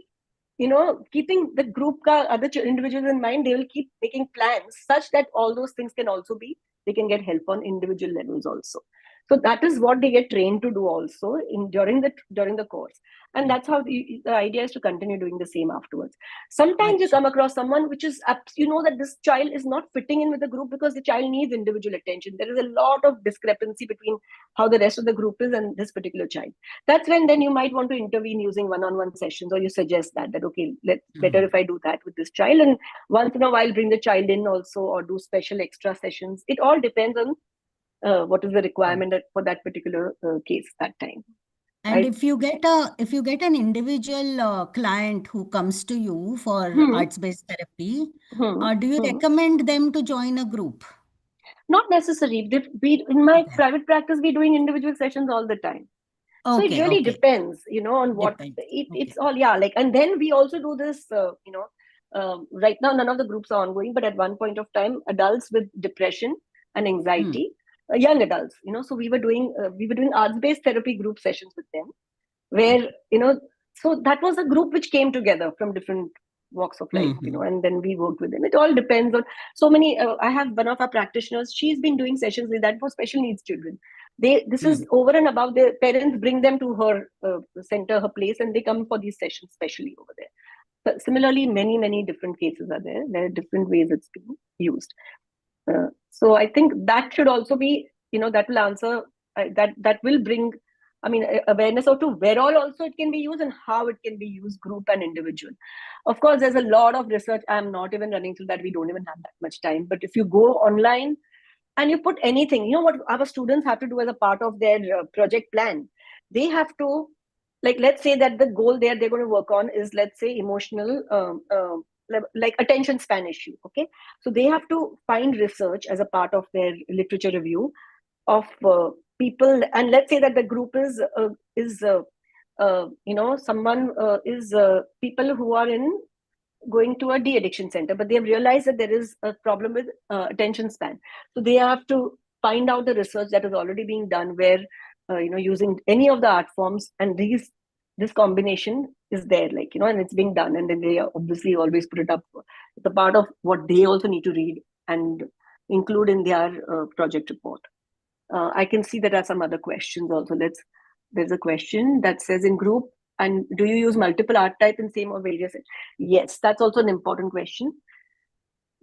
keeping the group other individuals in mind. They will keep making plans such that all those things can also be, they can get help on individual levels also. So that is what they get trained to do also during the course. And that's how the idea is to continue doing the same afterwards. Sometimes you Acha. come across someone which is that this child is not fitting in with the group because the child needs individual attention. There is a lot of discrepancy between how the rest of the group is and this particular child. That's when then you might want to intervene using one-on-one sessions, or you suggest that okay, better if I do that with this child, and once in a while bring the child in also, or do special extra sessions. It all depends on what is the Hmm. requirement for that particular case that time. And I if you get an individual client who comes to you for hmm, arts-based therapy, hmm, do you hmm. recommend them to join a group? Not necessary. In my Okay. private practice, we're doing individual sessions all the time. So it Okay, really okay. depends, on what Depends. it's Okay. all. Yeah, like, and then we also do this. Right now, none of the groups are ongoing, but at one point of time, adults with depression and Hmm. anxiety, young adults, so we were doing arts-based therapy group sessions with them, where so that was a group which came together from different walks of life, Mm-hmm. and then we worked with them. It all depends on so many. I have one of our practitioners, she's been doing sessions with that for special needs children. This is over and above. Their parents bring them to her center, her place, and they come for these sessions specially over there. But similarly, many different cases are there. There are different ways it's being used. So I think that should also be, that will answer, that will bring, I mean, awareness of to where all also it can be used and how it can be used, group and individual. Of course, there's a lot of research. I'm not even running through that. We don't even have that much time. But if you go online and you put anything, what our students have to do as a part of their project plan, they have to, like, let's say that the goal they're going to work on is, let's say, emotional like attention span issue. Okay, so they have to find research as a part of their literature review of people, and let's say that the group is someone is people who are in going to a de-addiction center, but they have realized that there is a problem with attention span. So they have to find out the research that is already being done, where using any of the art forms, and this combination is there, like, and it's being done, and then they obviously always put it up. It's a part of what they also need to read and include in their project report. I can see there are some other questions also. There's a question that says, in group, and do you use multiple art type in same or various? Yes, that's also an important question.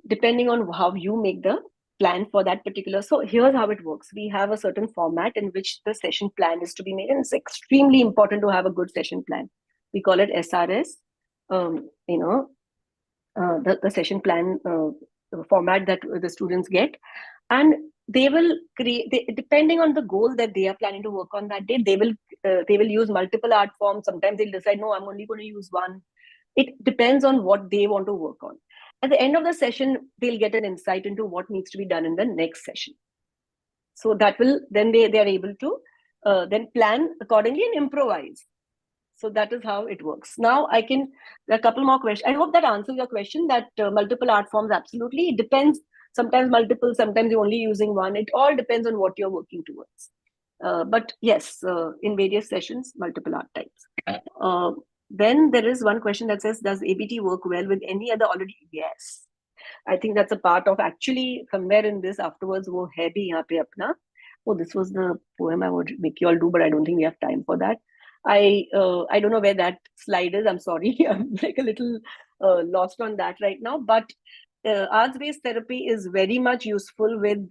Depending on how you make the plan for that particular. So here's how it works. We have a certain format in which the session plan is to be made, and it's extremely important to have a good session plan. We call it SRS. Um, you know, the session plan format that the students get. And they will create, depending on the goal that they are planning to work on that day, they will use multiple art forms. Sometimes they'll decide, no, I'm only going to use one. It depends on what they want to work on. At the end of the session, they'll get an insight into what needs to be done in the next session. So that will, then they are able to then plan accordingly and improvise. So that is how it works. Now there are a couple more questions. I hope that answers your question, that multiple art forms, absolutely. It depends. Sometimes multiple, sometimes you're only using one. It all depends on what you're working towards. But yes, in various sessions, multiple art types. Then there is one question that says, does ABT work well with any other already? Yes. I think that's a part of, actually somewhere in this afterwards, wo hai bhi yahan pe apna. Oh, this was the poem I would make you all do, but I don't think we have time for that. I don't know where that slide is. I'm sorry. I'm like a little lost on that right now. But arts-based therapy is very much useful with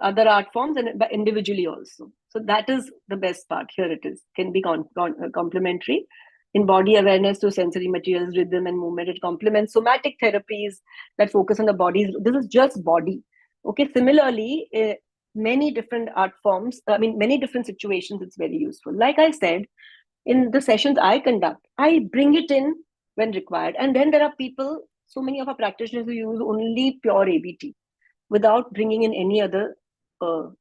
other art forms and individually also. So that is the best part. Here it is. Can be complementary. In body awareness to sensory materials, rhythm and movement, it complements somatic therapies that focus on the body. This is just body. Okay. Similarly, many different art forms, many different situations, it's very useful. Like I said, in the sessions I conduct, I bring it in when required. And then there are people, so many of our practitioners, who use only pure ABT without bringing in any other, the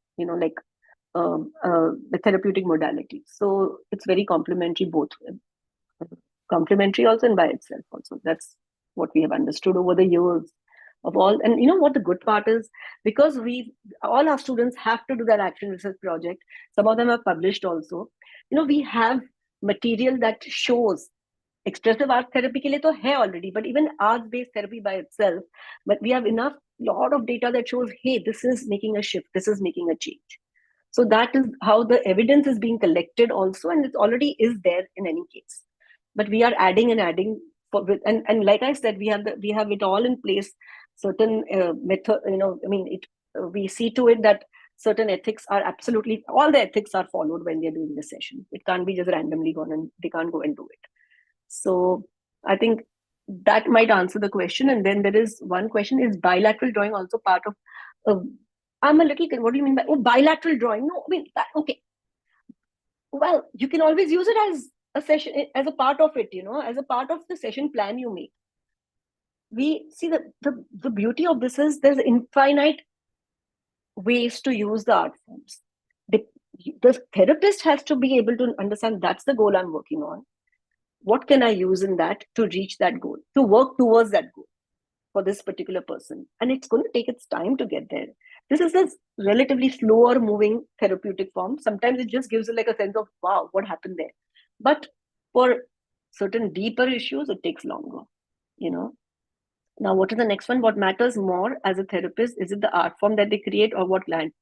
therapeutic modality. So it's very complementary, both complementary also and by itself also. That's what we have understood over the years of all. And you know what the good part is, because all our students have to do that action research project. Some of them are published also. We have material that shows expressive art therapy ke liye to hai already, but even art-based therapy by itself, but we have lot of data that shows, hey, this is making a shift, this is making a change. So that is how the evidence is being collected also, and it already is there in any case. But we are adding and adding and like I said, we have it all in place. Certain method, we see to it that certain ethics are absolutely, all the ethics are followed when they're doing the session. It can't be just randomly gone and they can't go and do it. So I think that might answer the question. And then there is one question: is bilateral drawing also part of? I'm a little. What do you mean by bilateral drawing? No, okay. Well, you can always use it as a session, as a part of it. As a part of the session plan you make. We see that the beauty of this is there's infinite ways to use the art forms. The therapist has to be able to understand that's the goal I'm working on. What can I use in that to reach that goal, to work towards that goal for this particular person? And it's going to take its time to get there. This is a relatively slower moving therapeutic form. Sometimes it just gives you like a sense of, wow, what happened there? But for certain deeper issues, it takes longer, Now, what is the next one? What matters more as a therapist? Is it the art form that they create or what client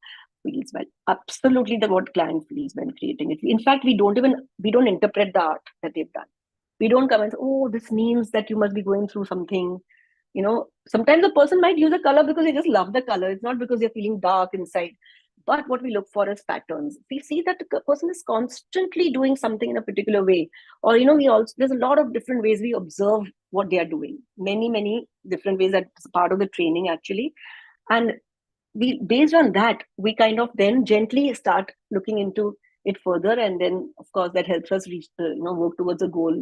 feels well? Absolutely what client feels when creating it. In fact, we don't interpret the art that they've done. We don't come and say, oh, this means that you must be going through something. Sometimes a person might use a color because they just love the color. It's not because they're feeling dark inside. But what we look for is patterns. We see that the person is constantly doing something in a particular way. Or, there's a lot of different ways we observe what they are doing. Many, many different ways. That's part of the training, actually. And based on that, we kind of then gently start looking into it further. And then, of course, that helps us reach work towards a goal.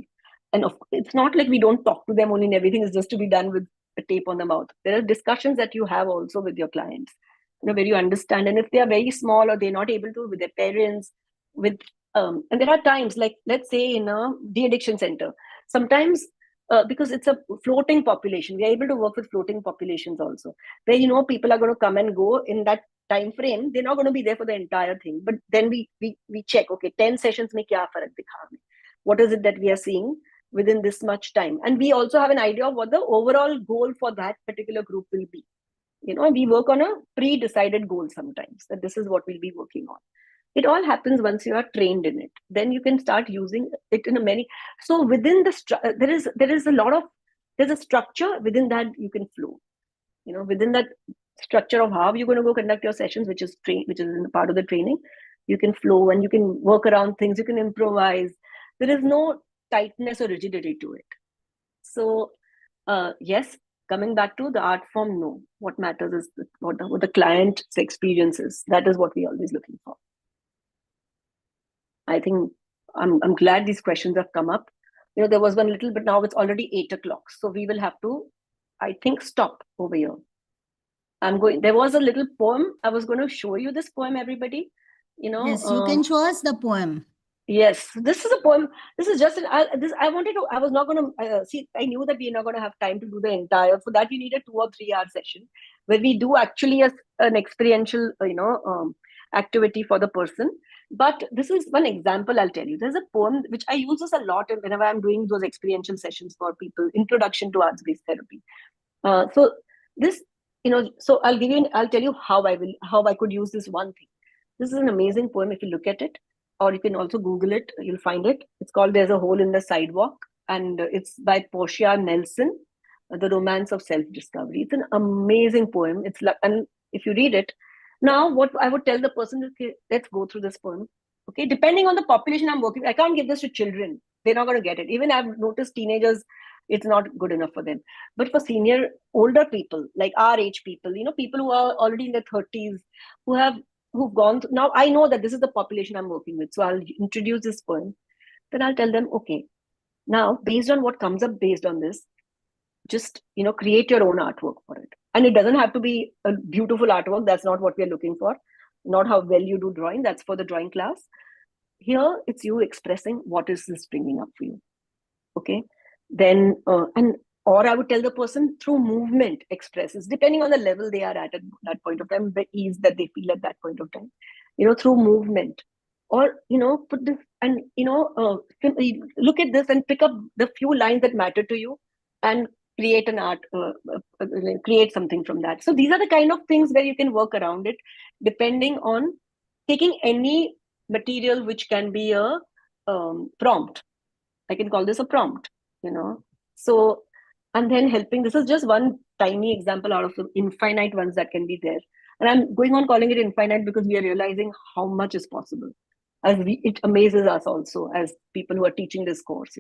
And it's not like we don't talk to them only and everything is just to be done with a tape on the mouth. There are discussions that you have also with your clients, where you understand. And if they are very small or they're not able to, with their parents, and there are times, like, let's say in a de-addiction center, sometimes because it's a floating population, we are able to work with floating populations also, where, people are going to come and go in that time frame. They're not going to be there for the entire thing. But then we check, okay, 10 sessions mein kya farak dikha hame? What is it that we are seeing within this much time? And we also have an idea of what the overall goal for that particular group will be. We work on a pre-decided goal sometimes, that this is what we'll be working on. It all happens once you are trained in it. Then you can start using it in so within there's a structure within that you can flow. Within that structure of how you're going to go conduct your sessions, which is in the part of the training, you can flow and you can work around things, you can improvise. There is no tightness or rigidity to it. So yes, Coming back to the art form, no. What matters is what the client's experience is. That is what we're always looking for. I think I'm glad these questions have come up. There was one little, but now it's already 8 o'clock. So we will have to, I think, stop over here. There was a little poem. I was going to show you this poem, everybody. Yes, you can show us the poem. Yes, this is a poem. This is just I was not going to see. I knew that we're not going to have time to do the entire. For that, we need a 2 or 3 hour session where we do actually an experiential, activity for the person. But this is one example I'll tell you. There's a poem which I use this a lot whenever I'm doing those experiential sessions for people. Introduction to arts-based therapy. So this, so I'll tell you how I could use this one thing. This is an amazing poem. If you look at it, or you can also Google it, you'll find it. It's called "There's a Hole in the Sidewalk," and it's by Portia Nelson, The Romance of Self-Discovery. It's an amazing poem. And if you read it, now what I would tell the person is, okay, let's go through this poem. Okay, depending on the population I'm working with, I can't give this to children. They're not going to get it. Even I've noticed teenagers, it's not good enough for them. But for older people, like our age people, people who are already in their 30s, who've gone through, now I know that this is the population I'm working with. So I'll introduce this poem. Then I'll tell them, okay, now based on what comes up based on this, just, create your own artwork for it. And it doesn't have to be a beautiful artwork. That's not what we're looking for. Not how well you do drawing. That's for the drawing class. Here, it's you expressing what is this bringing up for you. Okay. Then, or I would tell the person through movement expresses, depending on the level they are at that point of time, the ease that they feel at that point of time, through movement. Or, put this and, look at this and pick up the few lines that matter to you and create an art, create something from that. So these are the kind of things where you can work around it, depending on taking any material which can be a prompt. I can call this a prompt, So, and then helping, this is just one tiny example out of the infinite ones that can be there. And I'm going on calling it infinite because we are realizing how much is possible. It amazes us also as people who are teaching this course,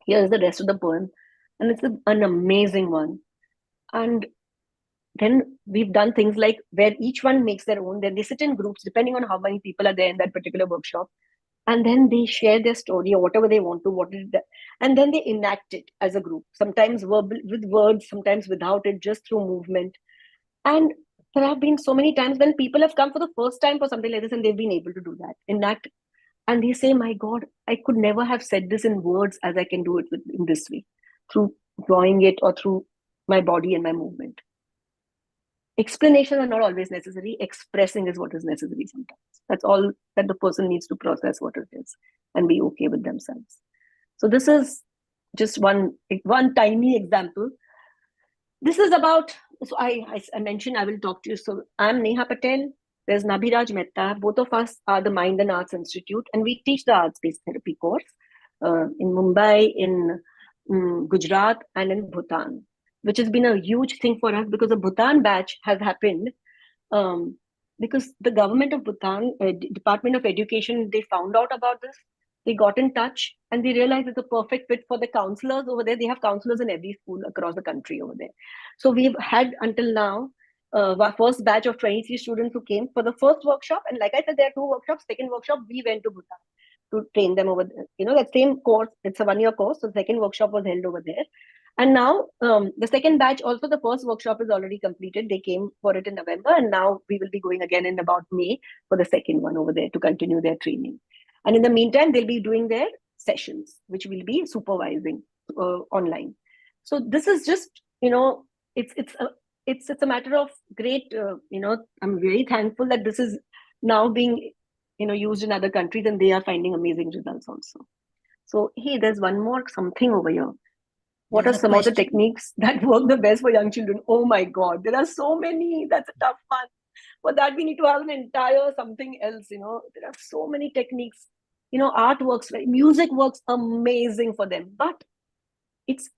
Here's the rest of the poem. And it's an amazing one. And then we've done things like where each one makes their own. Then they sit in groups, depending on how many people are there in that particular workshop. And then they share their story or whatever they want to, and then they enact it as a group, sometimes verbal, with words, sometimes without it, just through movement. And there have been so many times when people have come for the first time for something like this and they've been able to do that, enact. And they say, my God, I could never have said this in words as I can do it in this way, through drawing it or through my body and my movement. Explanations are not always necessary. Expressing is what is necessary sometimes. That's all that the person needs to process what it is and be okay with themselves. So this is just one tiny example. This is about, so I mentioned I will talk to you. So I'm Neha Patel. There's Nabiraj Mehta. Both of us are the Mind and Arts Institute, and we teach the arts-based therapy course in Mumbai, in Gujarat, and in Bhutan, which has been a huge thing for us because the Bhutan batch has happened because the government of Bhutan, Department of Education, they found out about this. They got in touch and they realized it's a perfect fit for the counselors over there. They have counselors in every school across the country over there. So we've had until now our first batch of 23 students who came for the first workshop. And like I said, there are 2 workshops. Second workshop, we went to Bhutan to train them over there. That same course, it's a 1-year course. So the second workshop was held over there. And now the second batch, also the first workshop is already completed. They came for it in November. And now we will be going again in about May for the second one over there to continue their training. And in the meantime, they'll be doing their sessions, which we'll be supervising online. So this is just, it's a matter of great, I'm very thankful that this is now being, used in other countries and they are finding amazing results also. So, hey, there's one more something over here. What are some of the techniques that work the best for young children? Oh my God, there are so many. That's a tough one. For that, we need to have an entire something else, There are so many techniques. Art works, music works amazing for them. But it's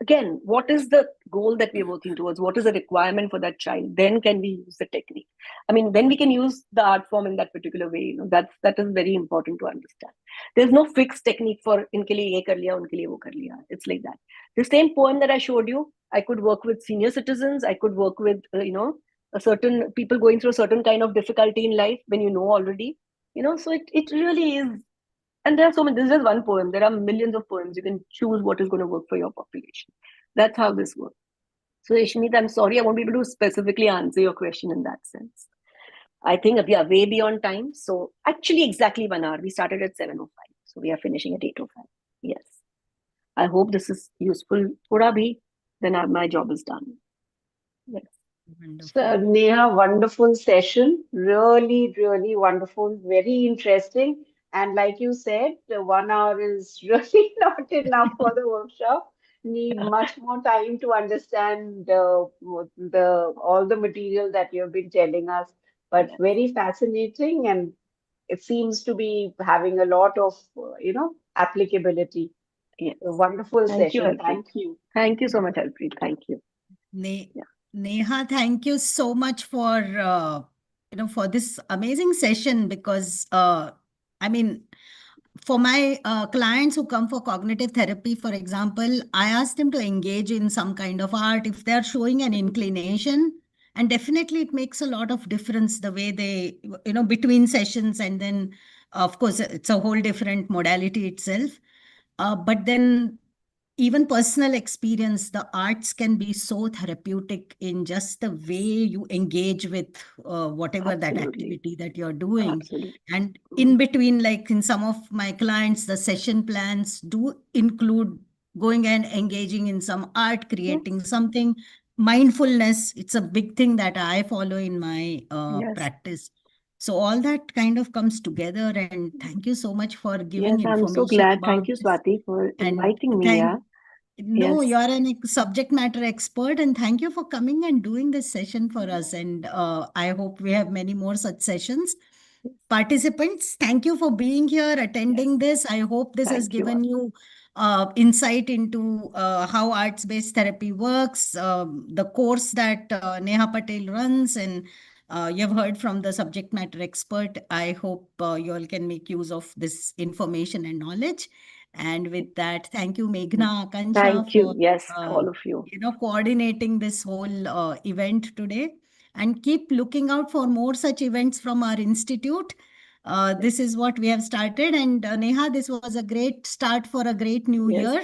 again, what is the goal that we're working towards? What is the requirement for that child? Then can we use the technique? I mean, then we can use the art form in that particular way. That is very important to understand. There's no fixed technique for inke liye ye kar liya, unke liye wo kar liya. It's like that. The same poem that I showed you, I could work with senior citizens. I could work with a certain people going through a certain kind of difficulty in life when you know already. So it really is. And there are so many. This is just one poem. There are millions of poems. You can choose what is going to work for your population. That's how this works. So, Ishmeet, I'm sorry I won't be able to specifically answer your question in that sense. I think we are way beyond time. So, actually, exactly 1 hour. We started at 7:05. So, we are finishing at 8:05. Yes. I hope this is useful. Thoda bhi, then my job is done. Yes. Wonderful. So, Neha, wonderful session. Really, really wonderful. Very interesting. And like you said, the 1 hour is really not enough for the workshop. Need much more time to understand the all the material that you've been telling us. But Yes. very fascinating, and it seems to be having a lot of applicability. Yes. A wonderful Thank you, session. Harpreet. Thank you. Thank you so much, Harpreet. Thank you. Yeah. Neha, thank you so much for for this amazing session, because I mean, for my clients who come for cognitive therapy, for example, I ask them to engage in some kind of art if they're showing an inclination. And definitely it makes a lot of difference the way they, between sessions, and then, of course, it's a whole different modality itself. But then even personal experience, the arts can be so therapeutic in just the way you engage with whatever that Absolutely. activity that you're doing. Absolutely. And in between, like in some of my clients, the session plans do include going and engaging in some art, creating something. Mindfulness, it's a big thing that I follow in my Yes. practice. So all that kind of comes together, and thank you so much for giving Yes, I'm so information glad. about Thank you, this. Swati, for And inviting me. thank Yeah. no, Yes. you're a subject matter expert, and thank you for coming and doing this session for us. And I hope we have many more such sessions. Participants, thank you for being here, attending this. I hope this has Thank you given all. you insight into how arts-based therapy works, the course that Neha Patel runs, and you've heard from the subject matter expert. I hope you all can make use of this information and knowledge. And with that, thank you, Meghna, Akansha, Thank you. for Yes, all of you. coordinating this whole event today. And keep looking out for more such events from our institute. This is what we have started. And Neha, this was a great start for a great new Yes. year.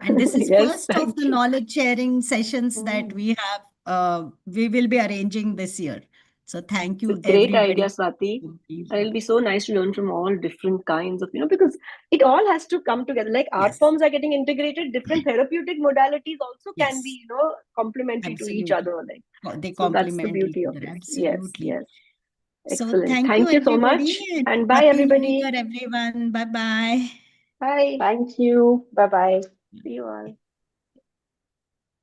And this is Yes, first of thank the you. knowledge sharing sessions that we have, we will be arranging this year. So thank It's a you, great idea, everybody. Swati. For being And here. it'll be so nice to learn from all different kinds of, because it all has to come together. Like art Yes, forms are getting integrated, different therapeutic modalities also can yes, be, complementary to each absolutely. other. Like, They so that's the complement each beauty of other. it. Yes, Absolutely. yes. So Excellent. thank you, Thank you so everybody, much. and And bye, happy new everybody. year, everyone. Bye bye. Bye. Thank you. Bye bye. See you all.